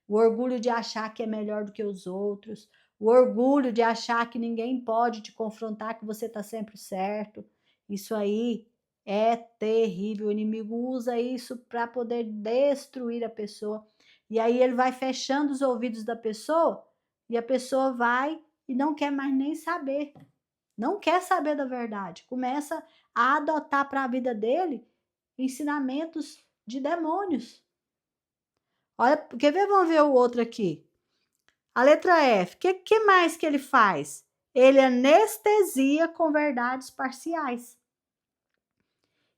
O orgulho de achar que é melhor do que os outros. O orgulho de achar que ninguém pode te confrontar, que você está sempre certo. Isso aí é terrível. O inimigo usa isso para poder destruir a pessoa. E aí ele vai fechando os ouvidos da pessoa e a pessoa vai e não quer mais nem saber. Não quer saber da verdade. Começa a adotar para a vida dele ensinamentos de demônios. Olha, quer ver? Vamos ver o outro aqui. A letra F. O que mais que ele faz? Ele anestesia com verdades parciais.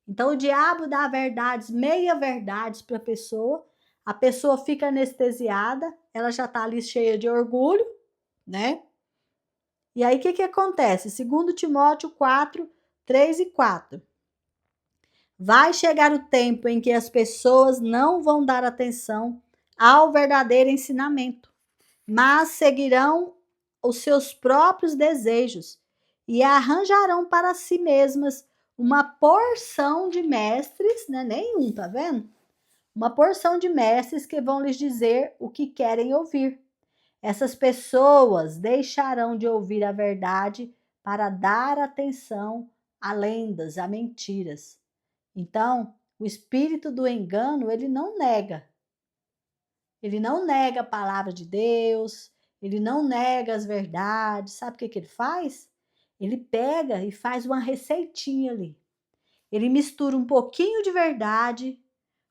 Então, o diabo dá verdades, meia-verdades para a pessoa fica anestesiada, ela já está ali cheia de orgulho, né? E aí, o que acontece? 2 Timóteo 4, 3 e 4. Vai chegar o tempo em que as pessoas não vão dar atenção ao verdadeiro ensinamento, mas seguirão os seus próprios desejos e arranjarão para si mesmas uma porção de mestres, né? Nenhum, tá vendo? Uma porção de mestres que vão lhes dizer o que querem ouvir. Essas pessoas deixarão de ouvir a verdade para dar atenção a lendas, a mentiras. Então, o espírito do engano, ele não nega. Ele não nega a palavra de Deus, ele não nega as verdades. Sabe o que ele faz? Ele pega e faz uma receitinha ali. Ele mistura um pouquinho de verdade,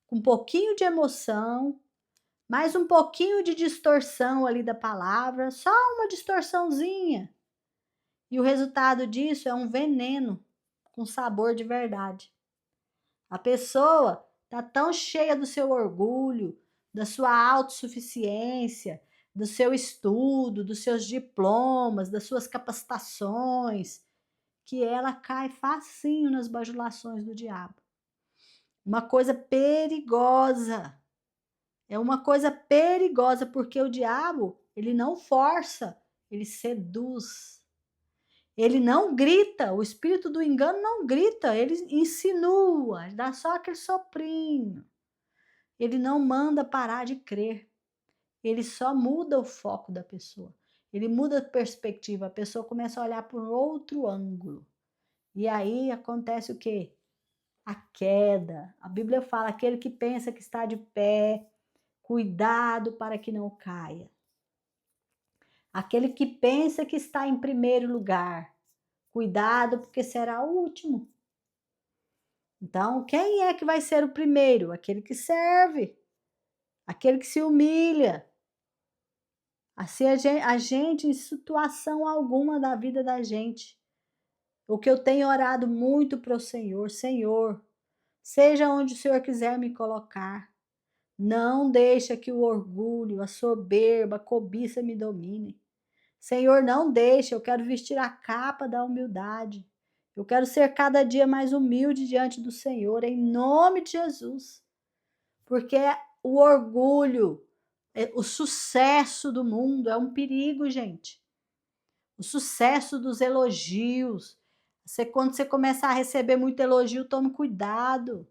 com um pouquinho de emoção, mais um pouquinho de distorção ali da palavra, só uma distorçãozinha. E o resultado disso é um veneno com sabor de verdade. A pessoa está tão cheia do seu orgulho, da sua autossuficiência, do seu estudo, dos seus diplomas, das suas capacitações, que ela cai facinho nas bajulações do diabo. Uma coisa perigosa. É uma coisa perigosa, porque o diabo, ele não força, ele seduz. Ele não grita, o espírito do engano não grita, ele insinua, dá só aquele soprinho. Ele não manda parar de crer. Ele só muda o foco da pessoa. Ele muda a perspectiva, a pessoa começa a olhar por um outro ângulo. E aí acontece o quê? A queda. A Bíblia fala, aquele que pensa que está de pé, cuidado para que não caia. Aquele que pensa que está em primeiro lugar, cuidado porque será o último. Então, quem é que vai ser o primeiro? Aquele que serve, aquele que se humilha. Assim, a gente, em situação alguma da vida da gente, o que eu tenho orado muito para o Senhor, Senhor, seja onde o Senhor quiser me colocar, não deixa que o orgulho, a soberba, a cobiça me domine. Senhor, não deixa, eu quero vestir a capa da humildade. Eu quero ser cada dia mais humilde diante do Senhor, em nome de Jesus. Porque o orgulho, o sucesso do mundo é um perigo, gente. O sucesso dos elogios. Quando você começar a receber muito elogio, tome cuidado.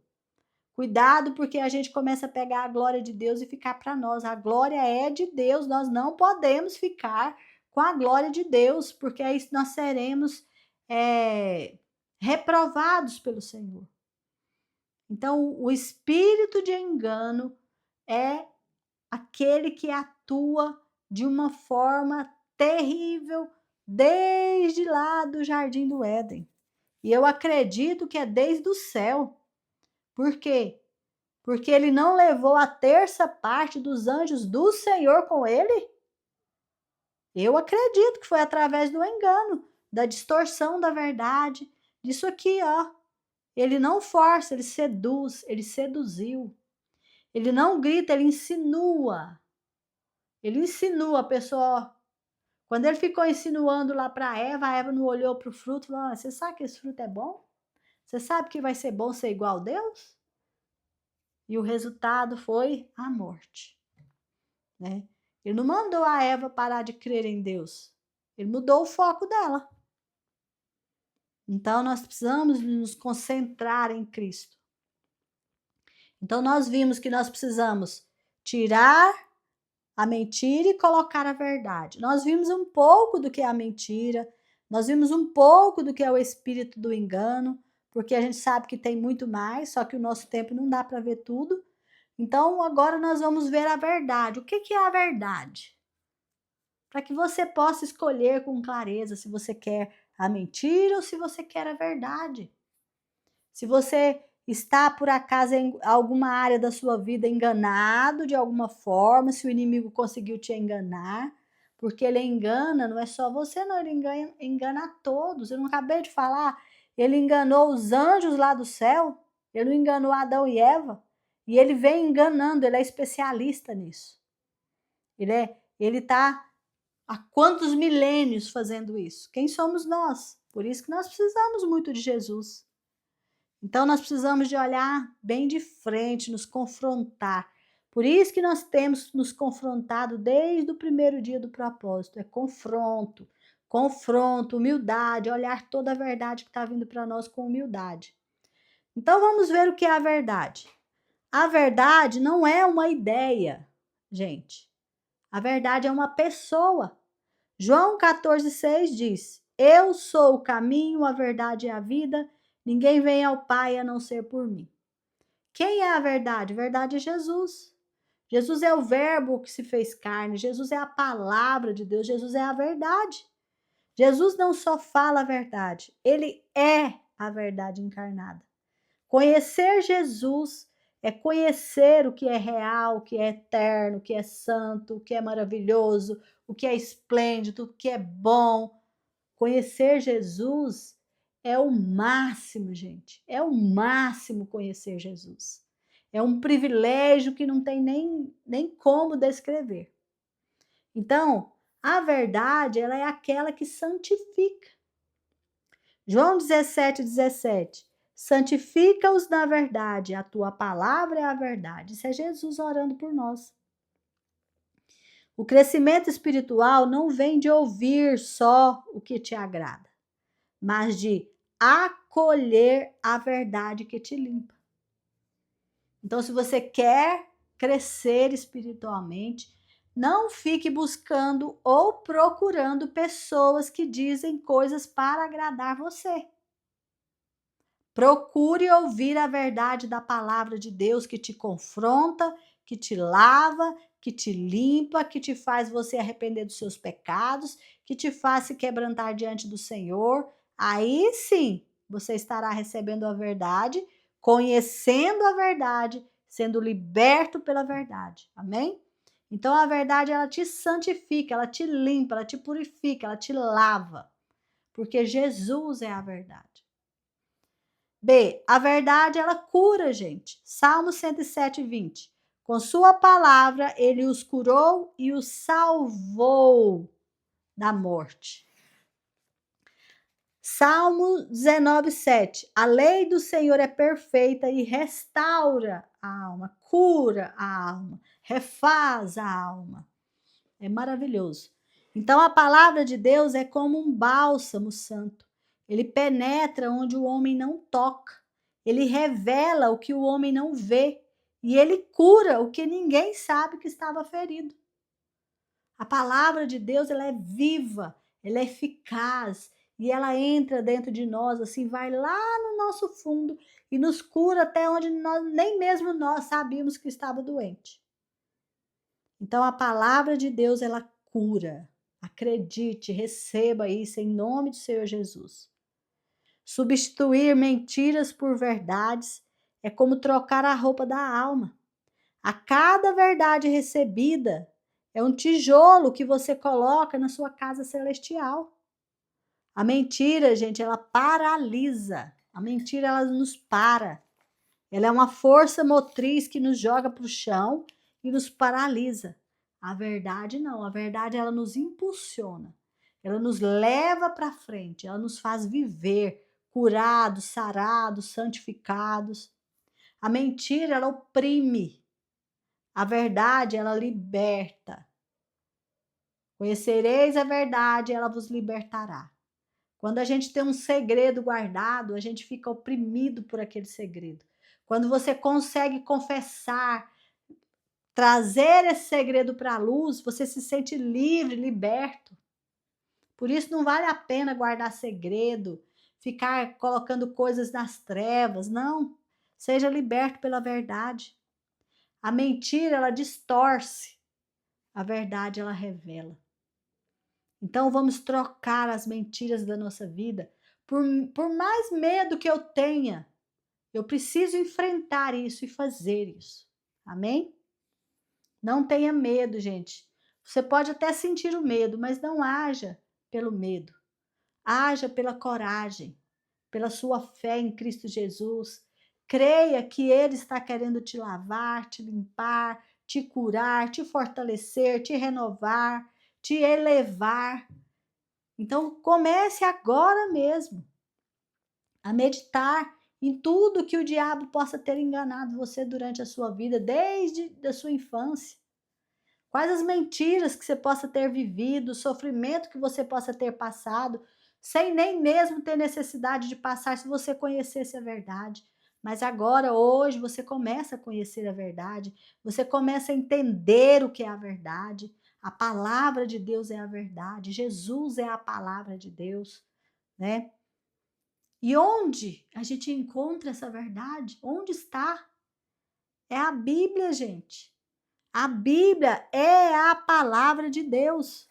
Cuidado, porque a gente começa a pegar a glória de Deus e ficar para nós. A glória é de Deus, nós não podemos ficar com a glória de Deus, porque aí nós seremos reprovados pelo Senhor. Então, o espírito de engano é aquele que atua de uma forma terrível desde lá do Jardim do Éden. E eu acredito que é desde o céu. Por quê? Porque ele não levou a terça parte dos anjos do Senhor com ele? Eu acredito que foi através do engano. da distorção da verdade, disso aqui, ó. Ele não força, ele seduz, ele seduziu. Ele não grita, ele insinua. Ele insinua a pessoa, ó. Quando ele ficou insinuando lá para a Eva não olhou para o fruto e falou: "Você sabe que esse fruto é bom? Você sabe que vai ser bom ser igual a Deus?" E o resultado foi a morte, né? Ele não mandou a Eva parar de crer em Deus. Ele mudou o foco dela. Então, nós precisamos nos concentrar em Cristo. Então, nós vimos que nós precisamos tirar a mentira e colocar a verdade. Nós vimos um pouco do que é a mentira, nós vimos um pouco do que é o espírito do engano, porque a gente sabe que tem muito mais, só que o nosso tempo não dá para ver tudo. Então, agora nós vamos ver a verdade. O que é a verdade? Para que você possa escolher com clareza se você quer a mentira ou se você quer a verdade. Se você está, por acaso, em alguma área da sua vida enganado de alguma forma, se o inimigo conseguiu te enganar, porque ele engana, não é só você, não, ele engana a todos. Eu não acabei de falar, ele enganou os anjos lá do céu, ele não enganou Adão e Eva, e ele vem enganando, ele é especialista nisso. Ele está há quantos milênios fazendo isso? Quem somos nós? Por isso que nós precisamos muito de Jesus. Então, nós precisamos de olhar bem de frente, nos confrontar. Por isso que nós temos nos confrontado desde o primeiro dia do propósito. É confronto, humildade, olhar toda a verdade que está vindo para nós com humildade. Então, vamos ver o que é a verdade. A verdade não é uma ideia, gente. A verdade é uma pessoa. João 14,6 diz: "Eu sou o caminho, a verdade e a vida. Ninguém vem ao Pai a não ser por mim." Quem é a verdade? A verdade é Jesus. Jesus é o verbo que se fez carne. Jesus é a palavra de Deus. Jesus é a verdade. Jesus não só fala a verdade, ele é a verdade encarnada. Conhecer Jesus é conhecer o que é real, o que é eterno, o que é santo, o que é maravilhoso, o que é esplêndido, o que é bom. Conhecer Jesus é o máximo, gente. É o máximo conhecer Jesus. É um privilégio que não tem nem como descrever. Então, a verdade, ela é aquela que santifica. João 17,17. Santifica-os na verdade, a tua palavra é a verdade. Isso é Jesus orando por nós. O crescimento espiritual não vem de ouvir só o que te agrada, mas de acolher a verdade que te limpa. Então, se você quer crescer espiritualmente, não fique buscando ou procurando pessoas que dizem coisas para agradar você. Procure ouvir a verdade da palavra de Deus que te confronta, que te lava, que te limpa, que te faz você arrepender dos seus pecados, que te faz se quebrantar diante do Senhor. Aí sim, você estará recebendo a verdade, conhecendo a verdade, sendo liberto pela verdade. Amém? Então a verdade, ela te santifica, ela te limpa, ela te purifica, ela te lava. Porque Jesus é a verdade. B, a verdade, ela cura, gente. Salmo 107:20. Com sua palavra, ele os curou e os salvou da morte. Salmo 19:7. A lei do Senhor é perfeita e restaura a alma, cura a alma, refaz a alma. É maravilhoso. Então, a palavra de Deus é como um bálsamo santo. Ele penetra onde o homem não toca. Ele revela o que o homem não vê. E ele cura o que ninguém sabe que estava ferido. A palavra de Deus, ela é viva, ela é eficaz. E ela entra dentro de nós, assim, vai lá no nosso fundo e nos cura até onde nem mesmo nós sabíamos que estava doente. Então, a palavra de Deus, ela cura. Acredite, receba isso em nome do Senhor Jesus. Substituir mentiras por verdades é como trocar a roupa da alma. A cada verdade recebida é um tijolo que você coloca na sua casa celestial. A mentira, gente, ela paralisa. A mentira, ela nos para. Ela é uma força motriz que nos joga para o chão e nos paralisa. A verdade não. A verdade, ela nos impulsiona. Ela nos leva para frente. Ela nos faz viver curados, sarados, santificados. A mentira, ela oprime. A verdade, ela liberta. Conhecereis a verdade, ela vos libertará. Quando a gente tem um segredo guardado, a gente fica oprimido por aquele segredo. Quando você consegue confessar, trazer esse segredo para a luz, você se sente livre, liberto. Por isso não vale a pena guardar segredo, ficar colocando coisas nas trevas, não. Seja liberto pela verdade. A mentira, ela distorce. A verdade, ela revela. Então, vamos trocar as mentiras da nossa vida. Por mais medo que eu tenha, eu preciso enfrentar isso e fazer isso. Amém? Não tenha medo, gente. Você pode até sentir o medo, mas não haja pelo medo. Haja pela coragem, pela sua fé em Cristo Jesus. Creia que Ele está querendo te lavar, te limpar, te curar, te fortalecer, te renovar, te elevar. Então, comece agora mesmo a meditar em tudo que o diabo possa ter enganado você durante a sua vida, desde a sua infância. Quais as mentiras que você possa ter vivido, o sofrimento que você possa ter passado, sem nem mesmo ter necessidade de passar se você conhecesse a verdade. Mas agora, hoje, você começa a conhecer a verdade, você começa a entender o que é a verdade. A palavra de Deus é a verdade, Jesus é a palavra de Deus, né? E onde a gente encontra essa verdade? Onde está? É a Bíblia, gente. A Bíblia é a palavra de Deus.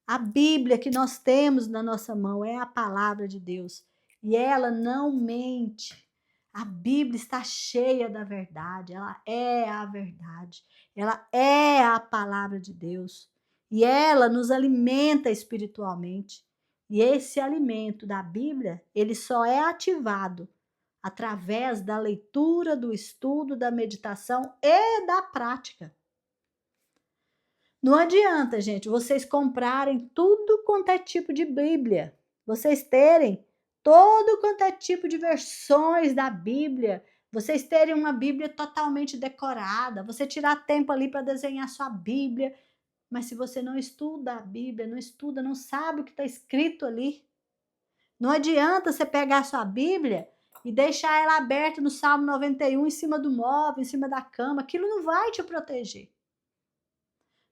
A Bíblia que nós temos na nossa mão é a palavra de Deus. E ela não mente. A Bíblia está cheia da verdade. Ela é a verdade. Ela é a palavra de Deus. E ela nos alimenta espiritualmente. E esse alimento da Bíblia, ele só é ativado através da leitura, do estudo, da meditação e da prática. Não adianta, gente, vocês comprarem tudo quanto é tipo de Bíblia, vocês terem todo quanto é tipo de versões da Bíblia, vocês terem uma Bíblia totalmente decorada, você tirar tempo ali para desenhar sua Bíblia, mas se você não estuda a Bíblia, não estuda, não sabe o que está escrito ali, não adianta você pegar a sua Bíblia e deixar ela aberta no Salmo 91 em cima do móvel, em cima da cama, aquilo não vai te proteger.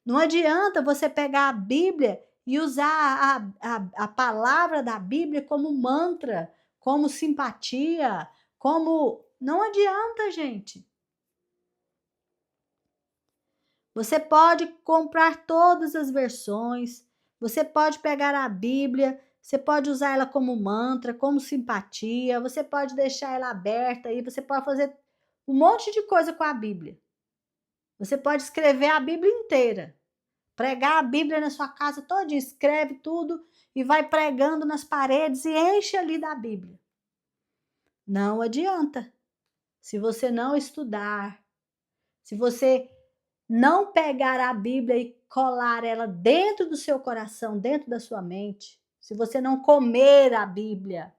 Não adianta você pegar a Bíblia e usar a palavra da Bíblia como mantra, como simpatia, como. Não adianta, gente. Você pode comprar todas as versões, você pode pegar a Bíblia, você pode usar ela como mantra, como simpatia, você pode deixar ela aberta aí, você pode fazer um monte de coisa com a Bíblia. Você pode escrever a Bíblia inteira. Pregar a Bíblia na sua casa todinha, escreve tudo e vai pregando nas paredes e enche ali da Bíblia. Não adianta. Se você não estudar, se você não pegar a Bíblia e colar ela dentro do seu coração, dentro da sua mente, se você não comer a Bíblia,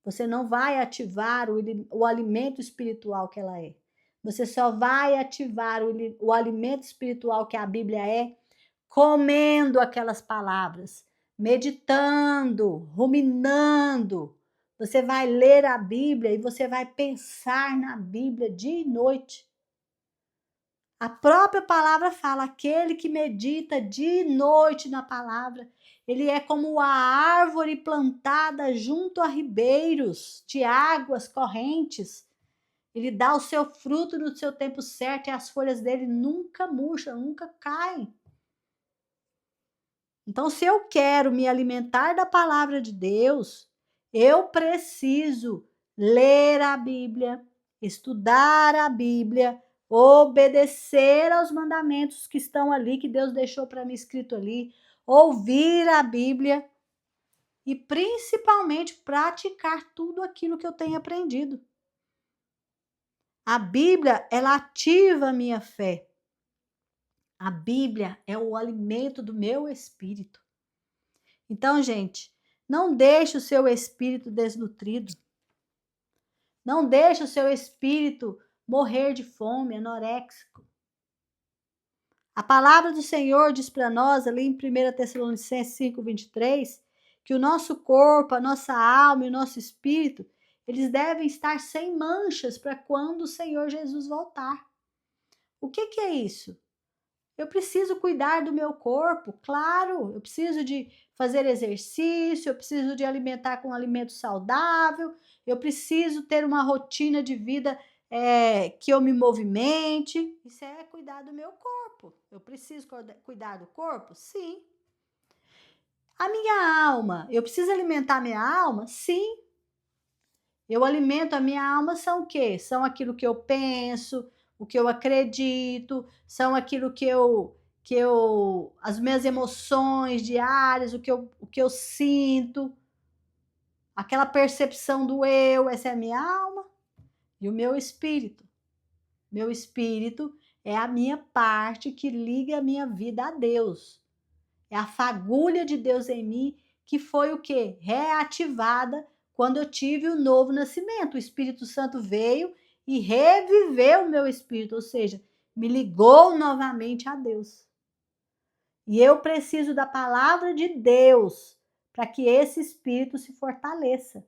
você não vai ativar o alimento espiritual que ela é. Você só vai ativar o alimento espiritual que a Bíblia é comendo aquelas palavras, meditando, ruminando. Você vai ler a Bíblia e você vai pensar na Bíblia dia e noite. A própria palavra fala, aquele que medita dia e noite na palavra, ele é como a árvore plantada junto a ribeiros de águas correntes. Ele dá o seu fruto no seu tempo certo e as folhas dele nunca murcham, nunca caem. Então, se eu quero me alimentar da palavra de Deus, eu preciso ler a Bíblia, estudar a Bíblia, obedecer aos mandamentos que estão ali, que Deus deixou para mim escrito ali, ouvir a Bíblia, e principalmente praticar tudo aquilo que eu tenho aprendido. A Bíblia, ela ativa a minha fé. A Bíblia é o alimento do meu espírito. Então, gente, não deixe o seu espírito desnutrido. Não deixe o seu espírito morrer de fome, anoréxico. A palavra do Senhor diz para nós, ali em 1 Tessalonicenses 5:23, que o nosso corpo, a nossa alma e o nosso espírito, eles devem estar sem manchas para quando o Senhor Jesus voltar. O que é isso? Eu preciso cuidar do meu corpo, claro, eu preciso de fazer exercício, eu preciso de alimentar com alimento saudável, eu preciso ter uma rotina de vida que eu me movimente. Isso é cuidar do meu corpo. Eu preciso cuidar do corpo? Sim. A minha alma, eu preciso alimentar a minha alma? Sim. Eu alimento a minha alma são o quê? São aquilo que eu penso, o que eu acredito, são aquilo as minhas emoções diárias, o que eu sinto, aquela percepção do eu, essa é a minha alma. E o meu espírito. Meu espírito é a minha parte que liga a minha vida a Deus. É a fagulha de Deus em mim que foi o quê? Reativada quando eu tive o novo nascimento. O Espírito Santo veio e reviveu o meu espírito, ou seja, me ligou novamente a Deus. E eu preciso da palavra de Deus para que esse espírito se fortaleça.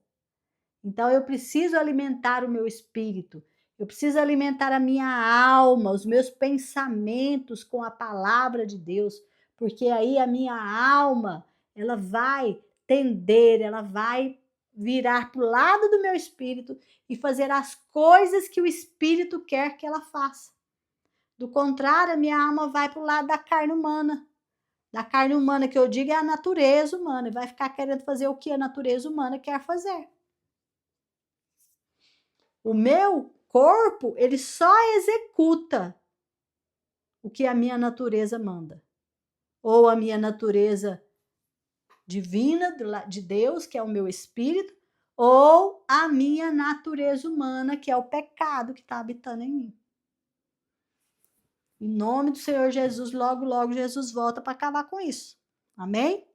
Então eu preciso alimentar o meu espírito, eu preciso alimentar a minha alma, os meus pensamentos com a palavra de Deus, porque aí a minha alma, ela vai tender, ela vai virar para o lado do meu espírito e fazer as coisas que o espírito quer que ela faça. Do contrário, a minha alma vai para o lado da carne humana. Da carne humana que eu digo é a natureza humana, e vai ficar querendo fazer o que a natureza humana quer fazer. O meu corpo, ele só executa o que a minha natureza manda. Ou a minha natureza divina de Deus, que é o meu espírito, ou a minha natureza humana, que é o pecado que está habitando em mim. Em nome do Senhor Jesus, logo, logo Jesus volta para acabar com isso. Amém?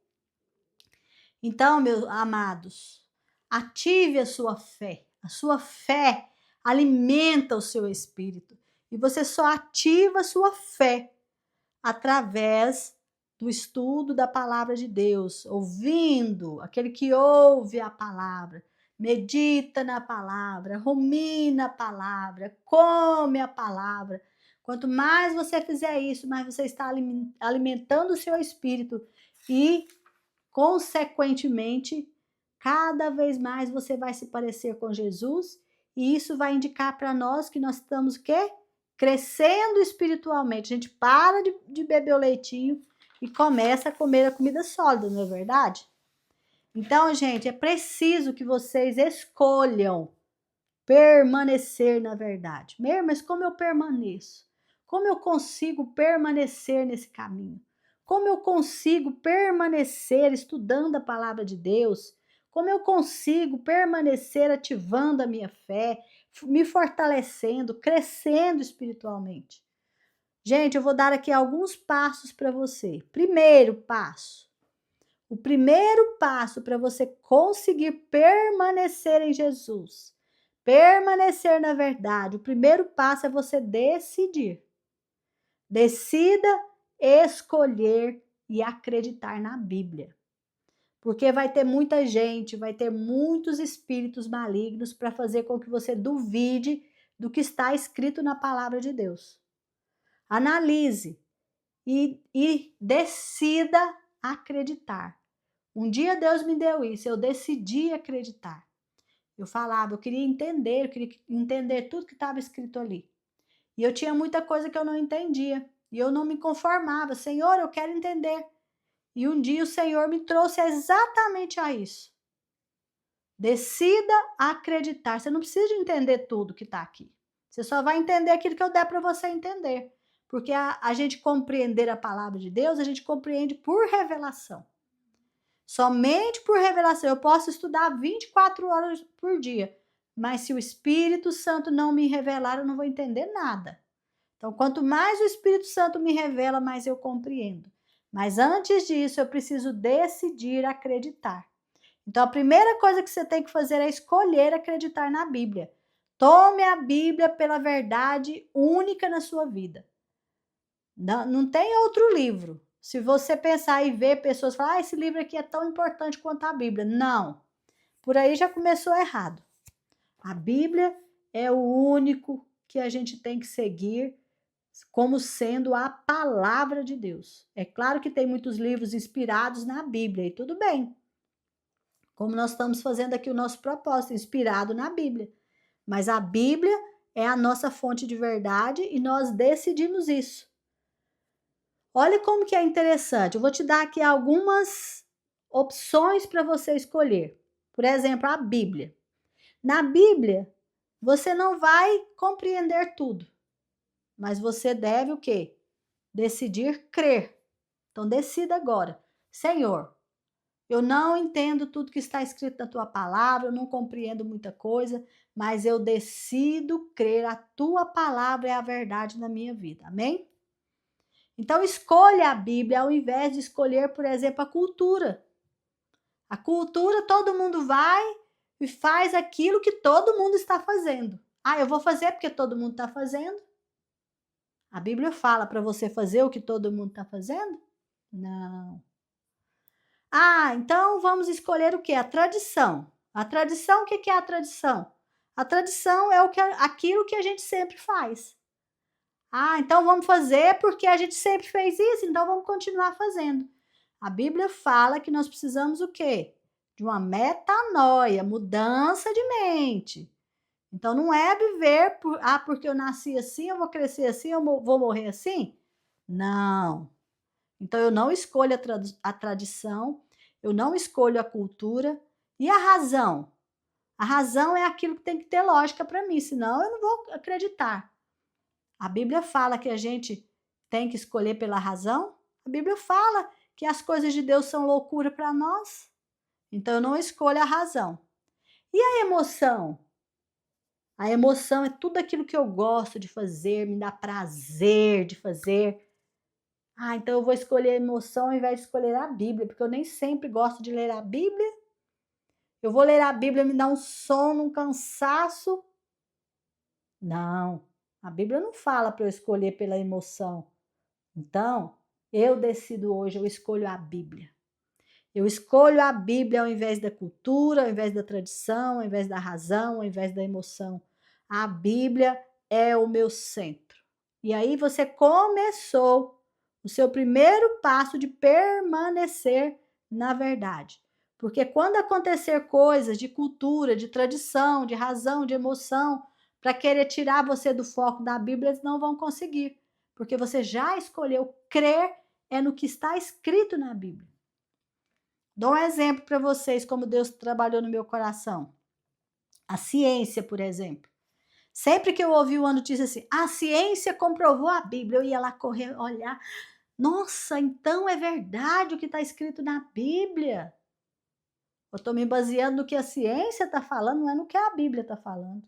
Então, meus amados, ative a sua fé. A sua fé alimenta o seu espírito. E você só ativa a sua fé através do estudo da palavra de Deus, ouvindo, aquele que ouve a palavra, medita na palavra, rumina a palavra, come a palavra. Quanto mais você fizer isso, mais você está alimentando o seu espírito e, consequentemente, cada vez mais você vai se parecer com Jesus, e isso vai indicar para nós que nós estamos o quê? Crescendo espiritualmente. A gente para de beber o leitinho e começa a comer a comida sólida, não é verdade? Então, gente, é preciso que vocês escolham permanecer na verdade. Mas como eu permaneço? Como eu consigo permanecer nesse caminho? Como eu consigo permanecer estudando a palavra de Deus? Como eu consigo permanecer ativando a minha fé, me fortalecendo, crescendo espiritualmente? Gente, eu vou dar aqui alguns passos para você. Primeiro passo. O primeiro passo para você conseguir permanecer em Jesus, permanecer na verdade, o primeiro passo é você decidir. Decida escolher e acreditar na Bíblia. Porque vai ter muita gente, vai ter muitos espíritos malignos para fazer com que você duvide do que está escrito na palavra de Deus. Analise e decida acreditar. Um dia Deus me deu isso, eu decidi acreditar. Eu falava, eu queria entender tudo que estava escrito ali. E eu tinha muita coisa que eu não entendia. E eu não me conformava. Senhor, eu quero entender. E um dia o Senhor me trouxe exatamente a isso. Decida acreditar. Você não precisa de entender tudo que está aqui. Você só vai entender aquilo que eu der para você entender. Porque a gente compreender a palavra de Deus, a gente compreende por revelação. Somente por revelação. Eu posso estudar 24 horas por dia, mas se o Espírito Santo não me revelar, eu não vou entender nada. Então, quanto mais o Espírito Santo me revela, mais eu compreendo. Mas antes disso, eu preciso decidir acreditar. Então, a primeira coisa que você tem que fazer é escolher acreditar na Bíblia. Tome a Bíblia pela verdade única na sua vida. Não tem outro livro. Se você pensar e ver pessoas falar, esse livro aqui é tão importante quanto a Bíblia. Não. Por aí já começou errado. A Bíblia é o único que a gente tem que seguir como sendo a palavra de Deus. É claro que tem muitos livros inspirados na Bíblia, e tudo bem. Como nós estamos fazendo aqui o nosso propósito, inspirado na Bíblia. Mas a Bíblia é a nossa fonte de verdade e nós decidimos isso. Olha como que é interessante. Eu vou te dar aqui algumas opções para você escolher. Por exemplo, a Bíblia. Na Bíblia, você não vai compreender tudo. Mas você deve o quê? Decidir crer. Então decida agora. Senhor, eu não entendo tudo que está escrito na tua palavra, eu não compreendo muita coisa, mas eu decido crer, a tua palavra é a verdade na minha vida. Amém? Então escolha a Bíblia ao invés de escolher, por exemplo, a cultura. A cultura, todo mundo vai e faz aquilo que todo mundo está fazendo. Ah, eu vou fazer porque todo mundo está fazendo? A Bíblia fala para você fazer o que todo mundo está fazendo? Não. Ah, então vamos escolher o quê? A tradição. A tradição, o que é a tradição? A tradição é aquilo que a gente sempre faz. Ah, então vamos fazer porque a gente sempre fez isso, então vamos continuar fazendo. A Bíblia fala que nós precisamos o quê? De uma metanoia, mudança de mente. Então não é viver porque eu nasci assim, eu vou crescer assim, eu vou morrer assim. Não. Então eu não escolho a tradição, eu não escolho a cultura. E a razão? A razão é aquilo que tem que ter lógica para mim, senão eu não vou acreditar. A Bíblia fala que a gente tem que escolher pela razão. A Bíblia fala que as coisas de Deus são loucura para nós. Então eu não escolho a razão. E a emoção? A emoção é tudo aquilo que eu gosto de fazer, me dá prazer de fazer. Ah, então eu vou escolher a emoção ao invés de escolher a Bíblia, porque eu nem sempre gosto de ler a Bíblia. Eu vou ler a Bíblia, me dá um sono, um cansaço. Não, a Bíblia não fala para eu escolher pela emoção. Então, eu decido hoje, eu escolho a Bíblia. Eu escolho a Bíblia ao invés da cultura, ao invés da tradição, ao invés da razão, ao invés da emoção. A Bíblia é o meu centro. E aí você começou o seu primeiro passo de permanecer na verdade. Porque quando acontecer coisas de cultura, de tradição, de razão, de emoção, para querer tirar você do foco da Bíblia, eles não vão conseguir. Porque você já escolheu crer é no que está escrito na Bíblia. Dou um exemplo para vocês como Deus trabalhou no meu coração. A ciência, por exemplo. Sempre que eu ouvi uma notícia assim, a ciência comprovou a Bíblia, eu ia lá correr, olhar. Nossa, então é verdade o que está escrito na Bíblia. Eu estou me baseando no que a ciência está falando, não é no que a Bíblia está falando.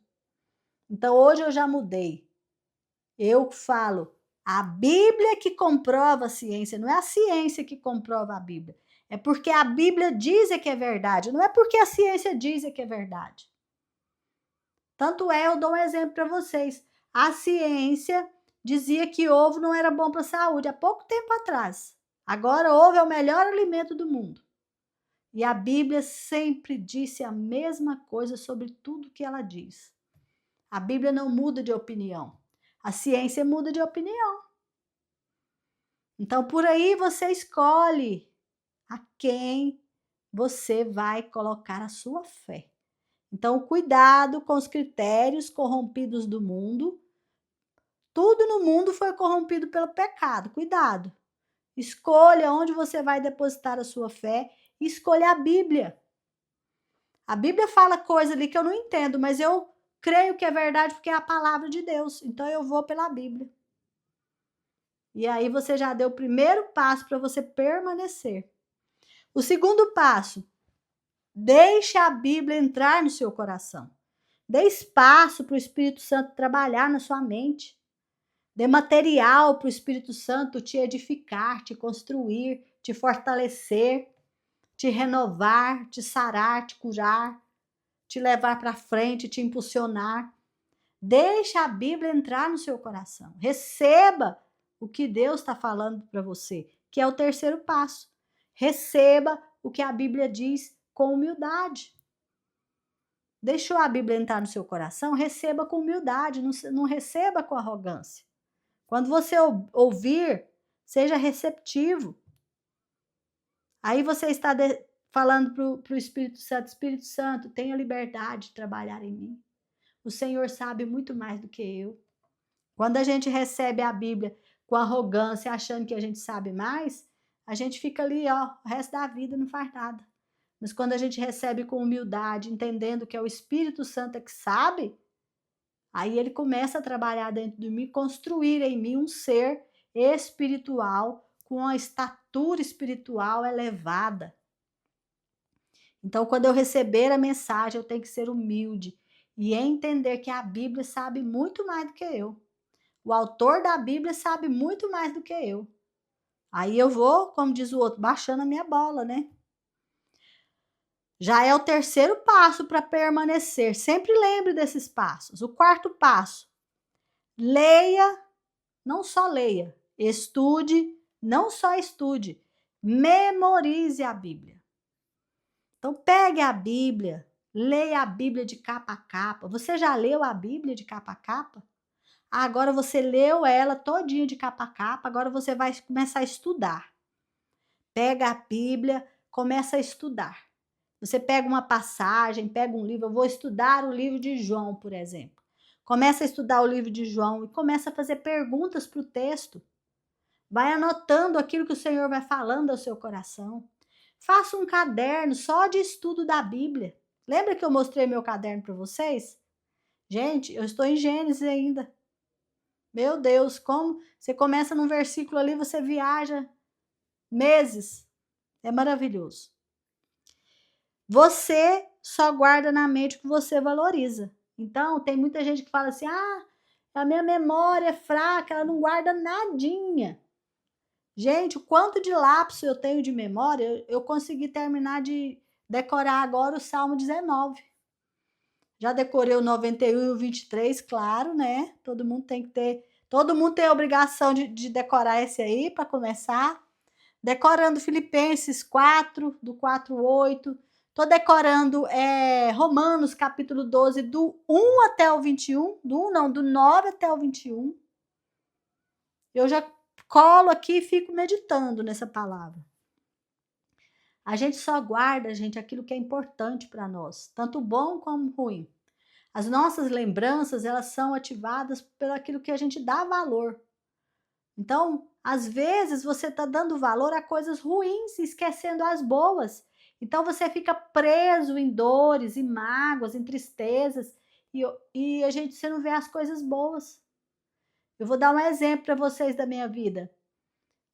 Então hoje eu já mudei. Eu falo, a Bíblia que comprova a ciência, não é a ciência que comprova a Bíblia. É porque a Bíblia diz que é verdade, não é porque a ciência diz que é verdade. Tanto é, eu dou um exemplo para vocês. A ciência dizia que ovo não era bom para a saúde há pouco tempo atrás. Agora, ovo é o melhor alimento do mundo. E a Bíblia sempre disse a mesma coisa sobre tudo que ela diz. A Bíblia não muda de opinião. A ciência muda de opinião. Então, por aí você escolhe a quem você vai colocar a sua fé. Então, cuidado com os critérios corrompidos do mundo. Tudo no mundo foi corrompido pelo pecado. Cuidado. Escolha onde você vai depositar a sua fé e escolha a Bíblia. A Bíblia fala coisa ali que eu não entendo, mas eu creio que é verdade porque é a palavra de Deus. Então, eu vou pela Bíblia. E aí você já deu o primeiro passo para você permanecer. O segundo passo, deixe a Bíblia entrar no seu coração. Dê espaço para o Espírito Santo trabalhar na sua mente. Dê material para o Espírito Santo te edificar, te construir, te fortalecer, te renovar, te sarar, te curar, te levar para frente, te impulsionar. Deixe a Bíblia entrar no seu coração. Receba o que Deus está falando para você, que é o terceiro passo. Receba o que a Bíblia diz com humildade. Deixou a Bíblia entrar no seu coração, receba com humildade, não receba com arrogância. Quando você ouvir, seja receptivo. Aí você está falando para o Espírito Santo, tenha liberdade de trabalhar em mim. O Senhor sabe muito mais do que eu. Quando a gente recebe a Bíblia com arrogância, achando que a gente sabe mais, a gente fica ali, ó, o resto da vida não faz nada. Mas quando a gente recebe com humildade, entendendo que é o Espírito Santo que sabe, aí ele começa a trabalhar dentro de mim, construir em mim um ser espiritual, com uma estatura espiritual elevada. Então, quando eu receber a mensagem, eu tenho que ser humilde e entender que a Bíblia sabe muito mais do que eu. O autor da Bíblia sabe muito mais do que eu. Aí eu vou, como diz o outro, baixando a minha bola, né? Já é o terceiro passo para permanecer. Sempre lembre desses passos. O quarto passo, leia, não só leia, estude, não só estude, memorize a Bíblia. Então, pegue a Bíblia, leia a Bíblia de capa a capa. Você já leu a Bíblia de capa a capa? Agora você leu ela todinha de capa a capa, agora você vai começar a estudar. Pega a Bíblia, começa a estudar. Você pega uma passagem, pega um livro, eu vou estudar o livro de João, por exemplo. Começa a estudar o livro de João e começa a fazer perguntas para o texto. Vai anotando aquilo que o Senhor vai falando ao seu coração. Faça um caderno só de estudo da Bíblia. Lembra que eu mostrei meu caderno para vocês? Gente, eu estou em Gênesis ainda. Meu Deus, como você começa num versículo ali, você viaja meses. É maravilhoso. Você só guarda na mente o que você valoriza. Então, tem muita gente que fala assim, a minha memória é fraca, ela não guarda nadinha. Gente, o quanto de lapso eu tenho de memória, eu consegui terminar de decorar agora o Salmo 19. Já decorei o 91 e o 23, claro, né? Todo mundo tem a obrigação de decorar esse aí para começar. Decorando Filipenses 4, do 4:8. Tô decorando Romanos capítulo 12, do 1 até o 21. Do 9 até o 21. Eu já colo aqui e fico meditando nessa palavra. A gente só guarda, gente, aquilo que é importante para nós, tanto bom como ruim. As nossas lembranças, elas são ativadas pelo aquilo que a gente dá valor. Então, às vezes, você está dando valor a coisas ruins e esquecendo as boas. Então, você fica preso em dores, em mágoas, em tristezas, e você não vê as coisas boas. Eu vou dar um exemplo para vocês da minha vida.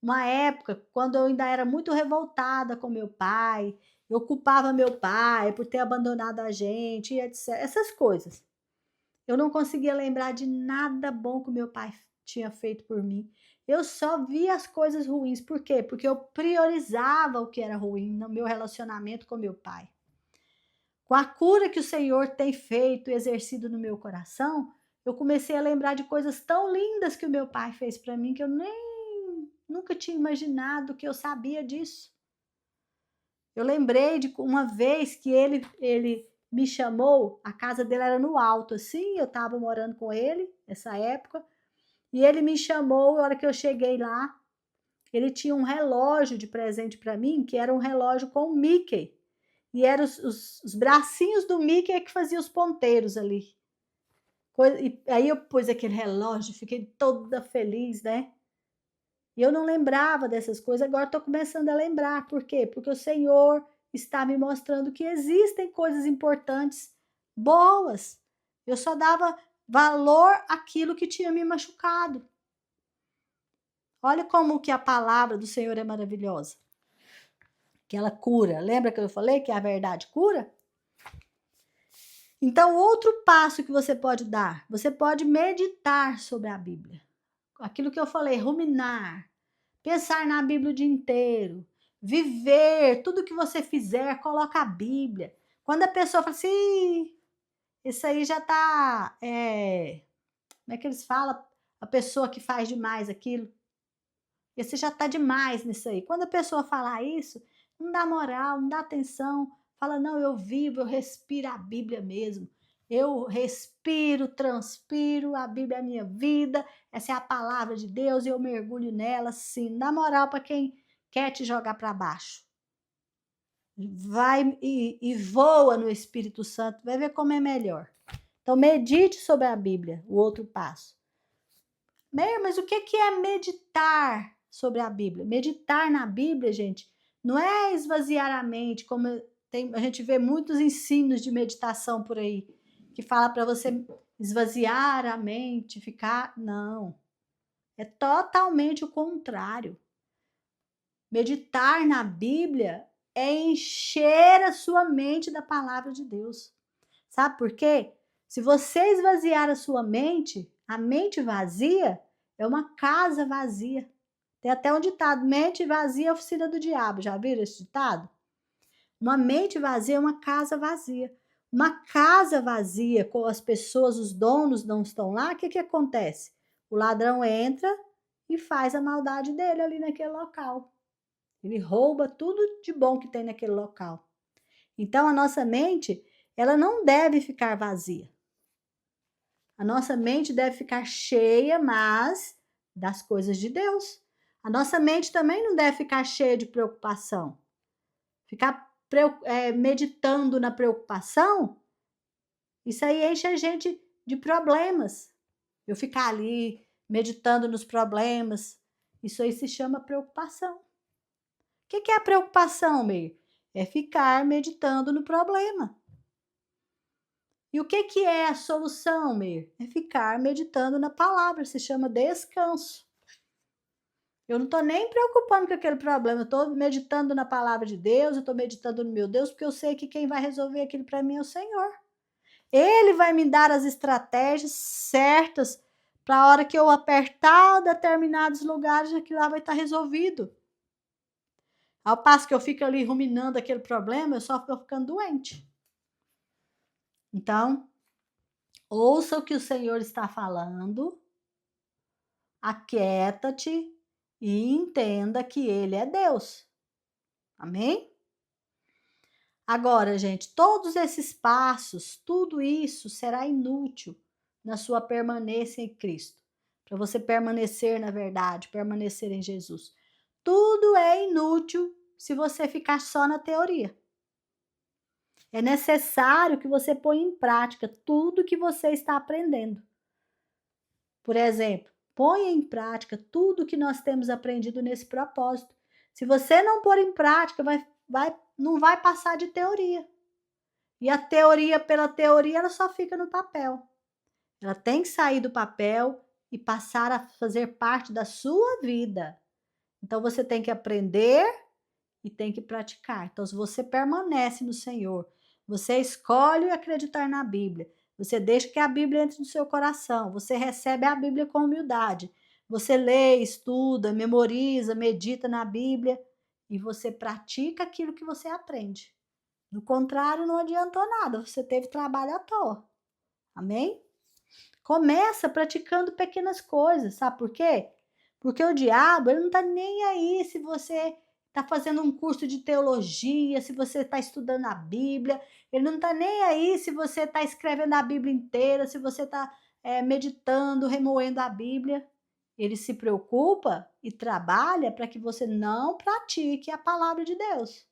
Uma época, quando eu ainda era muito revoltada com meu pai, eu culpava meu pai por ter abandonado a gente, etc. Essas coisas. Eu não conseguia lembrar de nada bom que meu pai tinha feito por mim. Eu só via as coisas ruins. Por quê? Porque eu priorizava o que era ruim no meu relacionamento com meu pai. Com a cura que o Senhor tem feito e exercido no meu coração, eu comecei a lembrar de coisas tão lindas que o meu pai fez para mim que eu nunca tinha imaginado que eu sabia disso. Eu lembrei de uma vez que ele me chamou, a casa dele era no alto, assim, eu estava morando com ele nessa época, e ele me chamou, na hora que eu cheguei lá, ele tinha um relógio de presente para mim, que era um relógio com o Mickey, e eram os bracinhos do Mickey que faziam os ponteiros ali. E aí eu pus aquele relógio, fiquei toda feliz, né? E eu não lembrava dessas coisas, agora estou começando a lembrar. Por quê? Porque o Senhor está me mostrando que existem coisas importantes, boas. Eu só dava valor àquilo que tinha me machucado. Olha como que a palavra do Senhor é maravilhosa. que ela cura. Lembra que eu falei que a verdade cura? Então, outro passo que você pode dar, você pode meditar sobre a Bíblia. Aquilo que eu falei, ruminar, pensar na Bíblia o dia inteiro, viver, tudo que você fizer, coloca a Bíblia. Quando a pessoa fala assim, isso aí já tá, como é que eles falam? A pessoa que faz demais aquilo. Esse já tá demais nisso aí. Quando a pessoa falar isso, não dá moral, não dá atenção. Fala, não, eu vivo, eu respiro a Bíblia mesmo. Eu respiro, transpiro, a Bíblia é a minha vida, essa é a palavra de Deus e eu mergulho nela, sim. Dá moral para quem quer te jogar para baixo. Vai e voa no Espírito Santo, vai ver como é melhor. Então, medite sobre a Bíblia, o outro passo. Mas o que é meditar sobre a Bíblia? Meditar na Bíblia, gente, não é esvaziar a mente, como a gente vê muitos ensinos de meditação por aí, que fala para você esvaziar a mente, ficar. Não. É totalmente o contrário. Meditar na Bíblia é encher a sua mente da palavra de Deus. Sabe por quê? Se você esvaziar a mente vazia é uma casa vazia. Tem até um ditado, mente vazia é oficina do diabo. Já viram esse ditado? Uma mente vazia é uma casa vazia. Uma casa vazia, com as pessoas, os donos não estão lá, o que acontece? O ladrão entra e faz a maldade dele ali naquele local. Ele rouba tudo de bom que tem naquele local. Então, a nossa mente, ela não deve ficar vazia. A nossa mente deve ficar cheia, mas das coisas de Deus. A nossa mente também não deve ficar cheia de preocupação. Ficar meditando na preocupação, isso aí enche a gente de problemas. Eu ficar ali meditando nos problemas, isso aí se chama preocupação. O que é a preocupação, Meir? É ficar meditando no problema. E o que é a solução, Meir? É ficar meditando na palavra, se chama descanso. Eu não estou nem preocupando com aquele problema, eu estou meditando na palavra de Deus, eu estou meditando no meu Deus, porque eu sei que quem vai resolver aquilo para mim é o Senhor. Ele vai me dar as estratégias certas para a hora que eu apertar determinados lugares, aquilo lá vai estar resolvido. Ao passo que eu fico ali ruminando aquele problema, eu só estou ficando doente. Então, ouça o que o Senhor está falando, aquieta-te e entenda que Ele é Deus. Amém? Agora, gente, todos esses passos, tudo isso será inútil na sua permanência em Cristo. Para você permanecer na verdade, permanecer em Jesus. Tudo é inútil se você ficar só na teoria. É necessário que você ponha em prática tudo que você está aprendendo. Por exemplo, ponha em prática tudo que nós temos aprendido nesse propósito. Se você não pôr em prática, não vai passar de teoria. E a teoria pela teoria, ela só fica no papel. Ela tem que sair do papel e passar a fazer parte da sua vida. Então você tem que aprender e tem que praticar. Então, se você permanece no Senhor, você escolhe acreditar na Bíblia, você deixa que a Bíblia entre no seu coração, você recebe a Bíblia com humildade, você lê, estuda, memoriza, medita na Bíblia e você pratica aquilo que você aprende. Do contrário, não adiantou nada, você teve trabalho à toa. Amém? Começa praticando pequenas coisas, sabe por quê? Porque o diabo, ele não tá nem aí se você está fazendo um curso de teologia, se você está estudando a Bíblia, ele não está nem aí se você está escrevendo a Bíblia inteira, se você está meditando, remoendo a Bíblia. Ele se preocupa e trabalha para que você não pratique a palavra de Deus.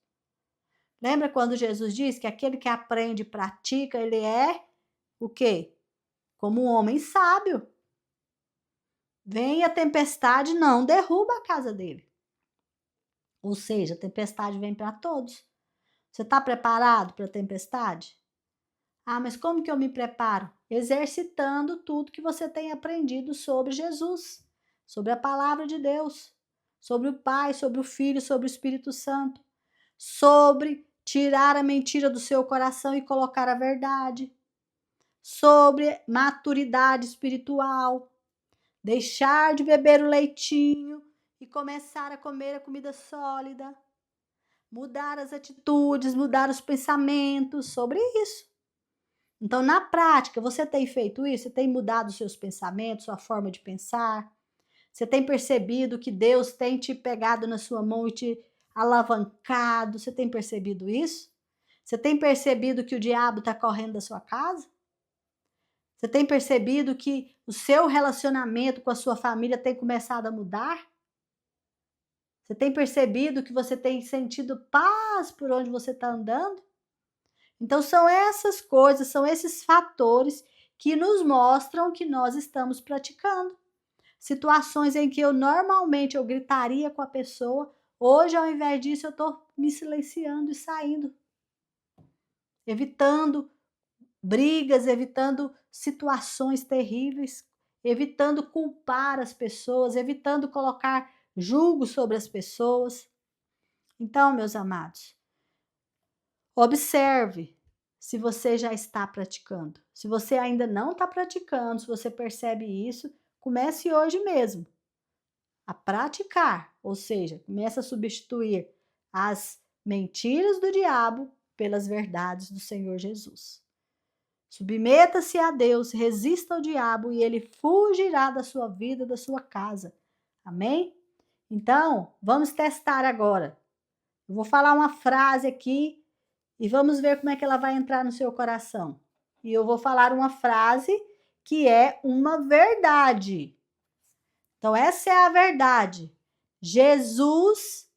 Lembra quando Jesus diz que aquele que aprende e pratica, ele é o quê? Como um homem sábio. Vem a tempestade, não derruba a casa dele. Ou seja, a tempestade vem para todos. Você está preparado para a tempestade? Ah, mas como que eu me preparo? Exercitando tudo que você tem aprendido sobre Jesus, sobre a palavra de Deus, sobre o Pai, sobre o Filho, sobre o Espírito Santo. sobre tirar a mentira do seu coração e colocar a verdade, sobre maturidade espiritual, deixar de beber o leitinho e começar a comer a comida sólida, mudar as atitudes, mudar os pensamentos sobre isso. Então, na prática, você tem feito isso? Você tem mudado os seus pensamentos, sua forma de pensar? Você tem percebido que Deus tem te pegado na sua mão e te alavancado? Você tem percebido isso? Você tem percebido que o diabo está correndo da sua casa? Você tem percebido que o seu relacionamento com a sua família tem começado a mudar? Você tem percebido que você tem sentido paz por onde você está andando? Então, são essas coisas, são esses fatores que nos mostram que nós estamos praticando. Situações em que normalmente eu gritaria com a pessoa, hoje, ao invés disso, eu estou me silenciando e saindo. Evitando brigas, evitando situações terríveis, evitando culpar as pessoas, evitando colocar julgo sobre as pessoas. Então, meus amados, observe se você já está praticando. Se você ainda não está praticando, se você percebe isso, comece hoje mesmo a praticar, ou seja, comece a substituir as mentiras do diabo pelas verdades do Senhor Jesus. Submeta-se a Deus, resista ao diabo e ele fugirá da sua vida, da sua casa. Amém? Então, vamos testar agora. Eu vou falar uma frase aqui e vamos ver como é que ela vai entrar no seu coração. E eu vou falar uma frase que é uma verdade. Então, essa é a verdade. Jesus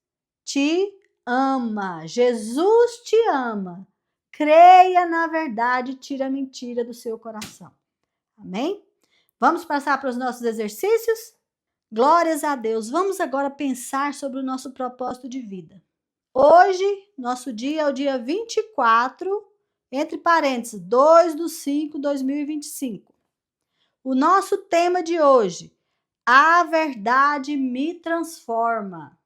te ama. Jesus te ama. Creia na verdade, tira a mentira do seu coração. Amém? Vamos passar para os nossos exercícios? Glórias a Deus. Vamos agora pensar sobre o nosso propósito de vida. Hoje, nosso dia é o dia 24, entre parênteses, 2/5/2025. O nosso tema de hoje, a verdade me transforma.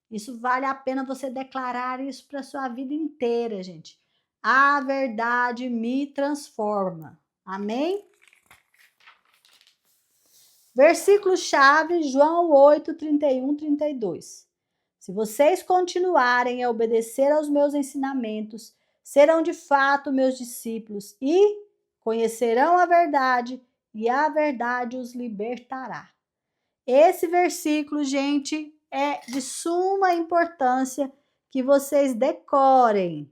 Isso vale a pena você declarar isso para a sua vida inteira, gente. A verdade me transforma. Amém? Versículo-chave, João 8, 31, 32. Se vocês continuarem a obedecer aos meus ensinamentos, serão de fato meus discípulos e conhecerão a verdade, e a verdade os libertará. Esse versículo, gente, é de suma importância que vocês decorem.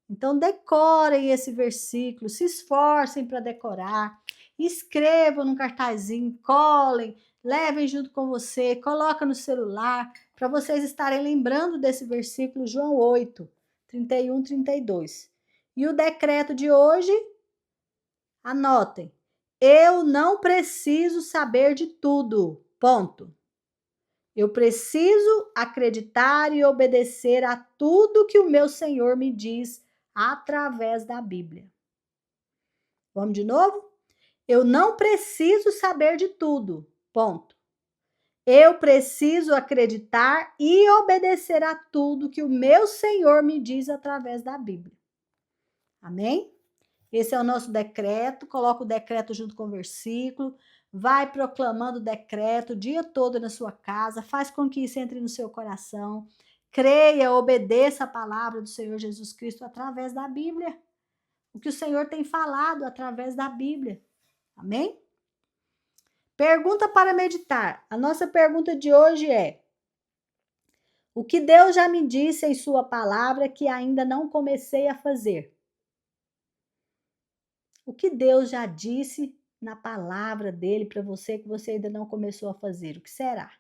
Então, decorem esse versículo, se esforcem para decorar, escrevam num cartazinho, colem, levem junto com você, coloca no celular, para vocês estarem lembrando desse versículo, João 8, 31, 32. E o decreto de hoje, anotem, eu não preciso saber de tudo, ponto. Eu preciso acreditar e obedecer a tudo que o meu Senhor me diz através da Bíblia. Vamos de novo? Eu não preciso saber de tudo, ponto. Eu preciso acreditar e obedecer a tudo que o meu Senhor me diz através da Bíblia. Amém? Esse é o nosso decreto, coloca o decreto junto com o versículo, vai proclamando o decreto o dia todo na sua casa, faz com que isso entre no seu coração, creia, obedeça a palavra do Senhor Jesus Cristo através da Bíblia, o que o Senhor tem falado através da Bíblia. Amém? Pergunta para meditar. A nossa pergunta de hoje é: o que Deus já me disse em sua palavra que ainda não comecei a fazer? O que Deus já disse na palavra dele para você que você ainda não começou a fazer? O que será?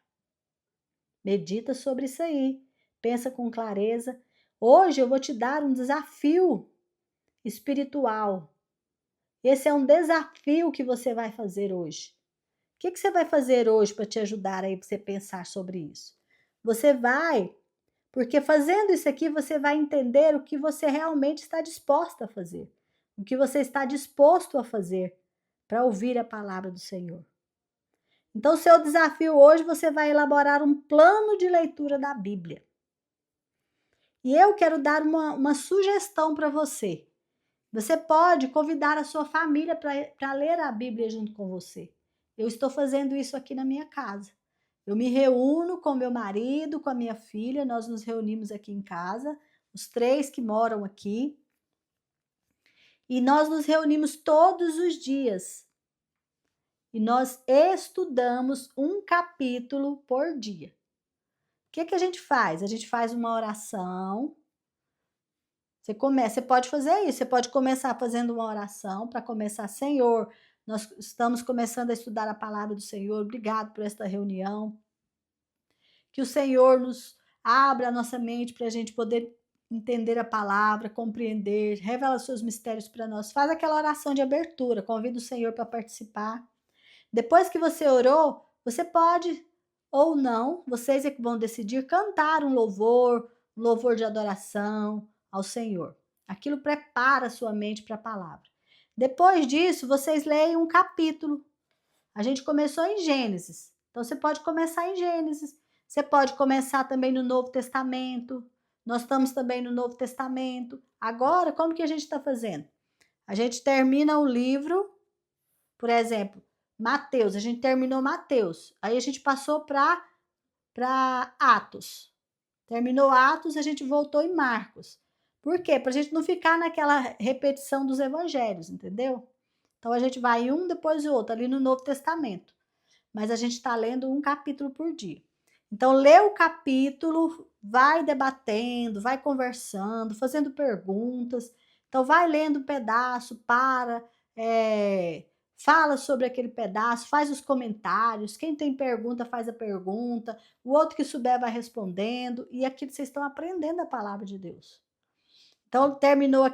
Medita sobre isso aí. Pensa com clareza. Hoje eu vou te dar um desafio espiritual. Esse é um desafio que você vai fazer hoje. O que você vai fazer hoje para te ajudar aí para você pensar sobre isso? Você vai, porque fazendo isso aqui você vai entender o que você realmente está disposta a fazer. O que você está disposto a fazer para ouvir a palavra do Senhor. Então, seu desafio hoje, você vai elaborar um plano de leitura da Bíblia. E eu quero dar uma sugestão para você. Você pode convidar a sua família para ler a Bíblia junto com você. Eu estou fazendo isso aqui na minha casa. Eu me reúno com meu marido, com a minha filha, nós nos reunimos aqui em casa, os 3 que moram aqui, e nós nos reunimos todos os dias. E nós estudamos um capítulo por dia. O que a gente faz? A gente faz uma oração. Você pode fazer isso, você pode começar fazendo uma oração para começar, Senhor, nós estamos começando a estudar a palavra do Senhor, obrigado por esta reunião. Que o Senhor nos abra a nossa mente para a gente poder entender a palavra, compreender, revela seus mistérios para nós. Faz aquela oração de abertura, convida o Senhor para participar. Depois que você orou, você pode ou não, vocês é que vão decidir, cantar um louvor de adoração ao Senhor. Aquilo prepara a sua mente para a palavra. Depois disso, vocês leem um capítulo. A gente começou em Gênesis, então você pode começar em Gênesis. Você pode começar também no Novo Testamento. Nós estamos também no Novo Testamento. Agora, como que a gente está fazendo? A gente termina o livro, por exemplo, Mateus. A gente terminou Mateus. Aí a gente passou para Atos. Terminou Atos, a gente voltou em Marcos. Por quê? Para a gente não ficar naquela repetição dos evangelhos, entendeu? Então a gente vai um depois do outro, ali no Novo Testamento. Mas a gente está lendo um capítulo por dia. Então, lê o capítulo, vai debatendo, vai conversando, fazendo perguntas. Então, vai lendo um pedaço, fala sobre aquele pedaço, faz os comentários. Quem tem pergunta, faz a pergunta. O outro que souber vai respondendo. E aqui vocês estão aprendendo a palavra de Deus. Então, terminou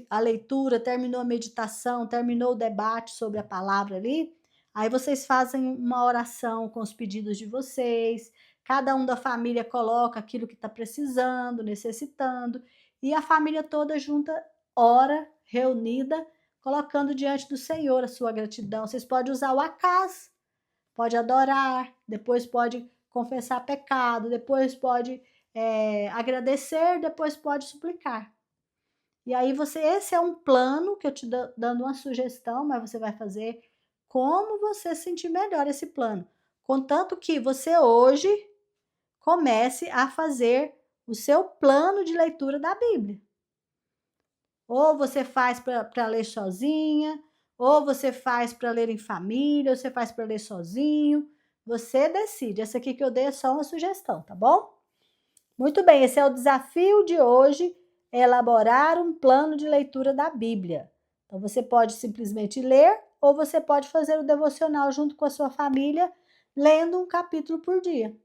a leitura, terminou a meditação, terminou o debate sobre a palavra ali. Aí vocês fazem uma oração com os pedidos de vocês. Cada um da família coloca aquilo que está precisando, necessitando. E a família toda junta, ora, reunida, colocando diante do Senhor a sua gratidão. Vocês podem usar o acás, pode adorar, depois pode confessar pecado, depois pode agradecer, depois pode suplicar. E aí esse é um plano que eu te dando uma sugestão, mas você vai fazer como você sentir melhor esse plano. Contanto que você hoje comece a fazer o seu plano de leitura da Bíblia. Ou você faz para ler sozinha, ou você faz para ler em família, ou você faz para ler sozinho. Você decide. Essa aqui que eu dei é só uma sugestão, tá bom? Muito bem, esse é o desafio de hoje, elaborar um plano de leitura da Bíblia. Então, você pode simplesmente ler ou você pode fazer o devocional junto com a sua família, lendo um capítulo por dia.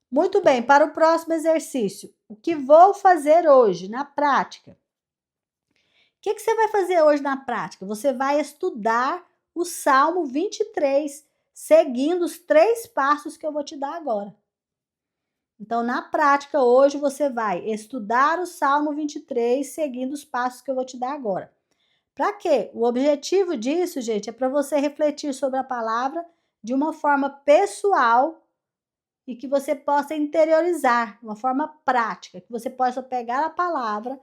Muito bem, para o próximo exercício, o que vou fazer hoje na prática? O que você vai fazer hoje na prática? Você vai estudar o Salmo 23, seguindo os 3 passos que eu vou te dar agora. Então, na prática, hoje você vai estudar o Salmo 23, seguindo os passos que eu vou te dar agora. Para quê? O objetivo disso, gente, é para você refletir sobre a palavra de uma forma pessoal e que você possa interiorizar, de uma forma prática, que você possa pegar a palavra,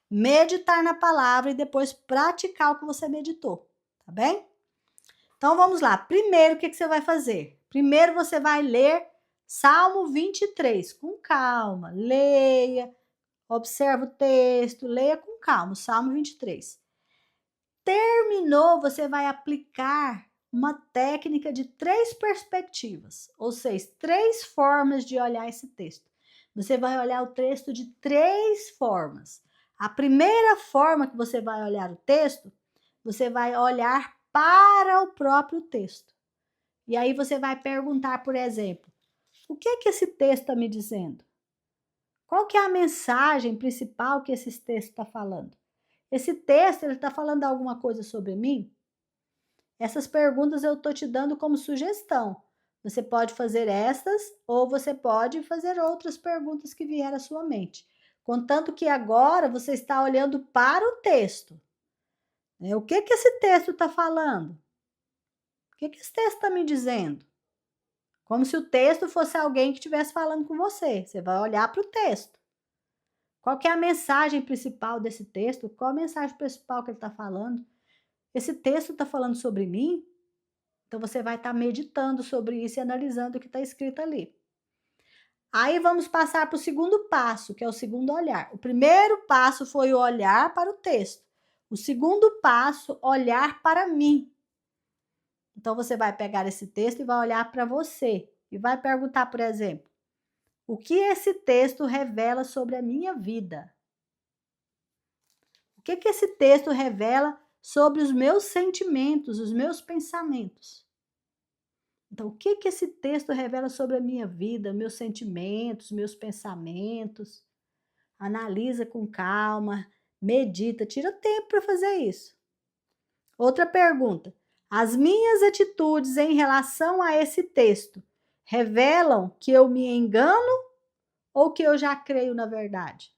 meditar na palavra e depois praticar o que você meditou, tá bem? Então, vamos lá. Primeiro, o que você vai fazer? Primeiro, você vai ler Salmo 23, com calma, leia, observa o texto, leia com calma, Salmo 23. Terminou, você vai aplicar uma técnica de 3 perspectivas, ou seja, 3 formas de olhar esse texto. Você vai olhar o texto de 3 formas. A primeira forma que você vai olhar o texto, você vai olhar para o próprio texto. E aí você vai perguntar, por exemplo, o que é que esse texto está me dizendo? Qual que é a mensagem principal que esse texto está falando? Esse texto está falando alguma coisa sobre mim? Essas perguntas eu estou te dando como sugestão. Você pode fazer estas ou você pode fazer outras perguntas que vierem à sua mente. Contanto que agora você está olhando para o texto. O que esse texto está falando? O que esse texto está me dizendo? Como se o texto fosse alguém que estivesse falando com você. Você vai olhar para o texto. Qual que é a mensagem principal desse texto? Qual a mensagem principal que ele está falando? Esse texto está falando sobre mim? Então, você vai estar meditando sobre isso e analisando o que está escrito ali. Aí, vamos passar para o segundo passo, que é o segundo olhar. O primeiro passo foi o olhar para o texto. O segundo passo, olhar para mim. Então, você vai pegar esse texto e vai olhar para você. E vai perguntar, por exemplo, o que esse texto revela sobre a minha vida? O que esse texto revela sobre os meus sentimentos, os meus pensamentos? Então, o que esse texto revela sobre a minha vida, meus sentimentos, meus pensamentos? Analisa com calma, medita, tira tempo para fazer isso. Outra pergunta: as minhas atitudes em relação a esse texto revelam que eu me engano ou que eu já creio na verdade?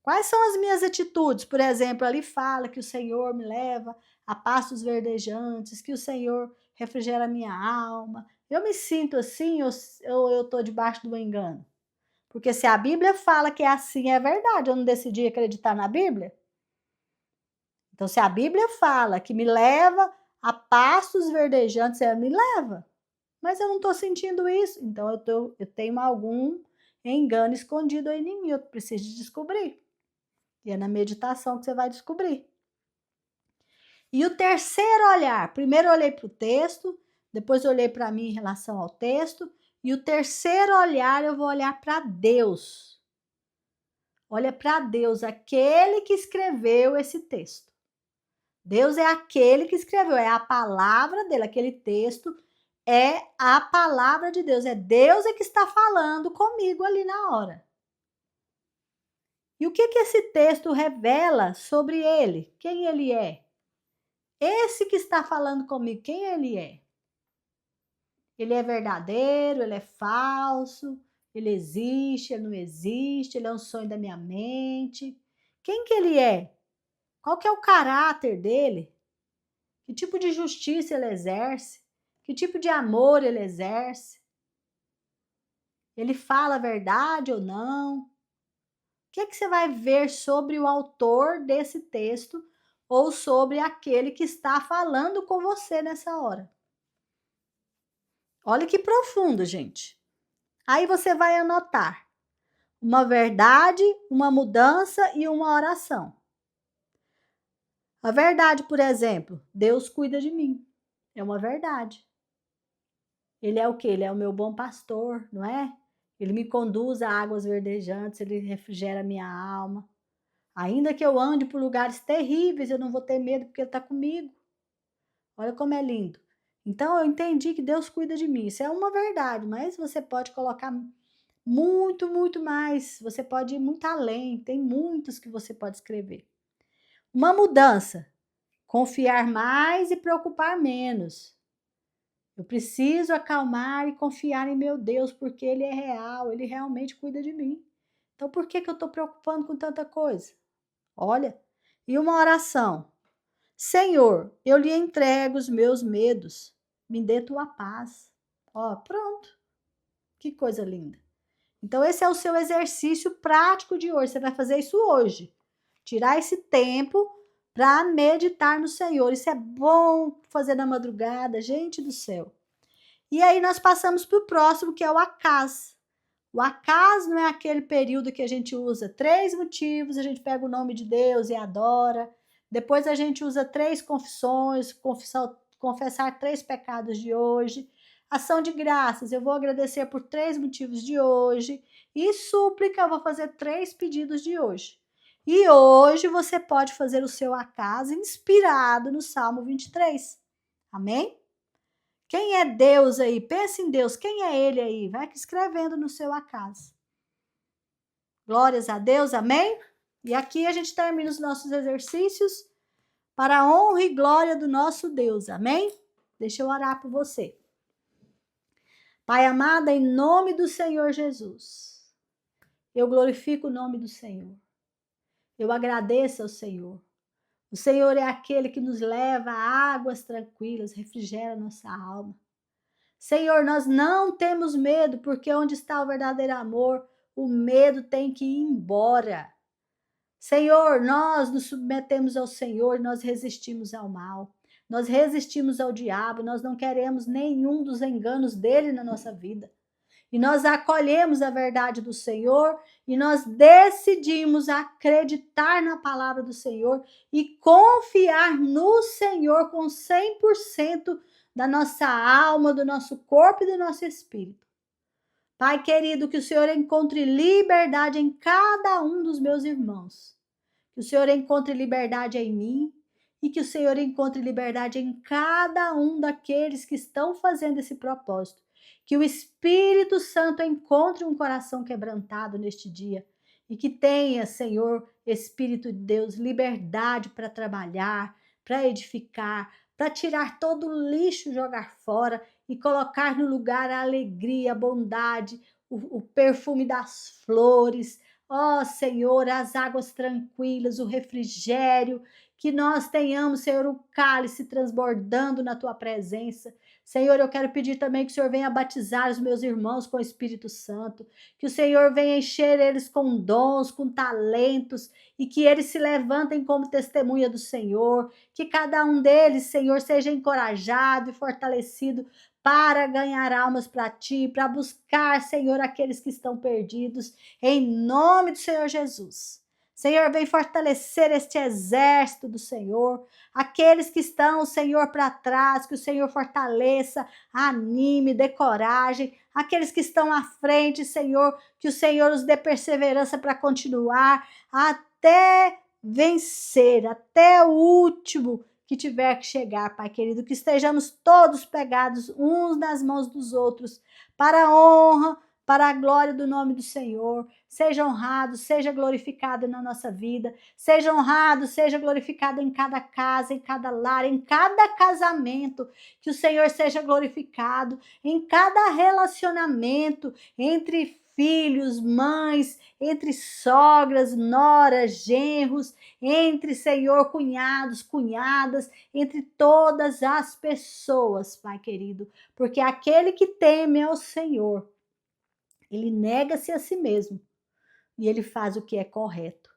Quais são as minhas atitudes? Por exemplo, ali fala que o Senhor me leva a pastos verdejantes, que o Senhor refrigera a minha alma. Eu me sinto assim ou eu estou debaixo do engano? Porque se a Bíblia fala que é assim, é verdade. Eu não decidi acreditar na Bíblia? Então, se a Bíblia fala que me leva a pastos verdejantes, ela me leva. Mas eu não estou sentindo isso. Então, eu tenho algum engano escondido aí em mim. Eu preciso de descobrir. E é na meditação que você vai descobrir. E o terceiro olhar. Primeiro eu olhei para o texto, depois eu olhei para mim em relação ao texto. E o terceiro olhar, eu vou olhar para Deus. Olha para Deus, aquele que escreveu esse texto. Deus é aquele que escreveu, é a palavra dele, aquele texto é a palavra de Deus. É Deus que está falando comigo ali na hora. E o que esse texto revela sobre ele? Quem ele é? Esse que está falando comigo, quem ele é? Ele é verdadeiro, ele é falso, ele existe, ele não existe, ele é um sonho da minha mente. Quem que ele é? Qual que é o caráter dele? Que tipo de justiça ele exerce? Que tipo de amor ele exerce? Ele fala a verdade ou não? O que você vai ver sobre o autor desse texto ou sobre aquele que está falando com você nessa hora? Olha que profundo, gente. Aí você vai anotar uma verdade, uma mudança e uma oração. A verdade, por exemplo, Deus cuida de mim. É uma verdade. Ele é o quê? Ele é o meu bom pastor, não é? Ele me conduz a águas verdejantes, ele refrigera a minha alma. Ainda que eu ande por lugares terríveis, eu não vou ter medo porque ele está comigo. Olha como é lindo. Então, eu entendi que Deus cuida de mim. Isso é uma verdade, mas você pode colocar muito, muito mais. Você pode ir muito além. Tem muitos que você pode escrever. Uma mudança. Confiar mais e preocupar menos. Eu preciso acalmar e confiar em meu Deus, porque Ele é real, Ele realmente cuida de mim. Então, por que eu estou preocupando com tanta coisa? Olha, e uma oração. Senhor, eu lhe entrego os meus medos, me dê tua paz. Ó, pronto. Que coisa linda. Então, esse é o seu exercício prático de hoje. Você vai fazer isso hoje. Tirar esse tempo para meditar no Senhor. Isso é bom fazer na madrugada, gente do céu. E aí nós passamos para o próximo, que é o acás. O acás não é aquele período que a gente usa 3 motivos, a gente pega o nome de Deus e adora. Depois a gente usa 3 confissões, confessar 3 pecados de hoje. Ação de graças, eu vou agradecer por 3 motivos de hoje. E súplica, eu vou fazer 3 pedidos de hoje. E hoje você pode fazer o seu acás inspirado no Salmo 23. Amém? Quem é Deus aí? Pensa em Deus. Quem é Ele aí? Vai escrevendo no seu acaso. Glórias a Deus, amém? E aqui a gente termina os nossos exercícios para a honra e glória do nosso Deus, amém? Deixa eu orar por você. Pai amado, em nome do Senhor Jesus, eu glorifico o nome do Senhor. Eu agradeço ao Senhor. O Senhor é aquele que nos leva a águas tranquilas, refrigera nossa alma. Senhor, nós não temos medo, porque onde está o verdadeiro amor, o medo tem que ir embora. Senhor, nós nos submetemos ao Senhor, nós resistimos ao mal, nós resistimos ao diabo, nós não queremos nenhum dos enganos dele na nossa vida. E nós acolhemos a verdade do Senhor e nós decidimos acreditar na palavra do Senhor e confiar no Senhor com 100% da nossa alma, do nosso corpo e do nosso espírito. Pai querido, que o Senhor encontre liberdade em cada um dos meus irmãos. Que o Senhor encontre liberdade em mim e que o Senhor encontre liberdade em cada um daqueles que estão fazendo esse propósito. Que o Espírito Santo encontre um coração quebrantado neste dia e que tenha, Senhor, Espírito de Deus, liberdade para trabalhar, para edificar, para tirar todo o lixo, jogar fora e colocar no lugar a alegria, a bondade, o perfume das flores. Ó Senhor, as águas tranquilas, o refrigério, que nós tenhamos, Senhor, o cálice transbordando na tua presença. Senhor, eu quero pedir também que o Senhor venha batizar os meus irmãos com o Espírito Santo, que o Senhor venha encher eles com dons, com talentos, e que eles se levantem como testemunha do Senhor, que cada um deles, Senhor, seja encorajado e fortalecido para ganhar almas para ti, para buscar, Senhor, aqueles que estão perdidos, em nome do Senhor Jesus. Senhor, vem fortalecer este exército do Senhor, aqueles que estão, Senhor, para trás, que o Senhor fortaleça, anime, dê coragem, aqueles que estão à frente, Senhor, que o Senhor os dê perseverança para continuar até vencer, até o último que tiver que chegar, Pai querido, que estejamos todos pegados uns nas mãos dos outros, para a honra, para a glória do nome do Senhor. Seja honrado, seja glorificado na nossa vida, seja honrado, seja glorificado em cada casa, em cada lar, em cada casamento, que o Senhor seja glorificado em cada relacionamento entre filhos, mães, entre sogras, noras, genros, entre, Senhor, cunhados, cunhadas, entre todas as pessoas, Pai querido, porque aquele que teme ao Senhor, ele nega-se a si mesmo e ele faz o que é correto.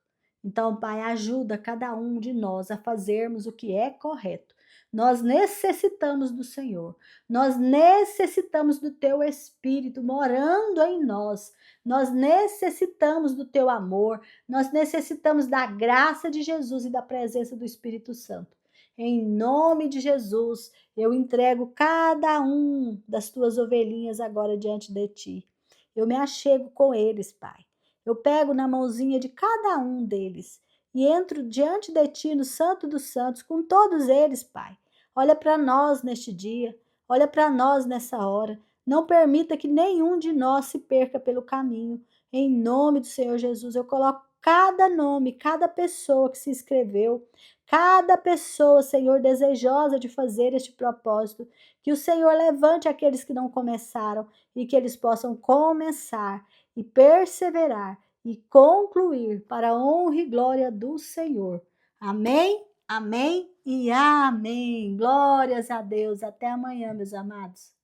Então, Pai, ajuda cada um de nós a fazermos o que é correto. Nós necessitamos do Senhor, nós necessitamos do Teu Espírito morando em nós, nós necessitamos do Teu amor, nós necessitamos da graça de Jesus e da presença do Espírito Santo. Em nome de Jesus, eu entrego cada um das Tuas ovelhinhas agora diante de Ti. Eu me achego com eles, Pai. Eu pego na mãozinha de cada um deles e entro diante de Ti no Santo dos Santos com todos eles, Pai. Olha para nós neste dia, olha para nós nessa hora. Não permita que nenhum de nós se perca pelo caminho. Em nome do Senhor Jesus, eu coloco cada nome, cada pessoa que se inscreveu, cada pessoa, Senhor, desejosa de fazer este propósito. Que o Senhor levante aqueles que não começaram e que eles possam começar e perseverar e concluir para a honra e glória do Senhor. Amém, amém e amém. Glórias a Deus. Até amanhã, meus amados.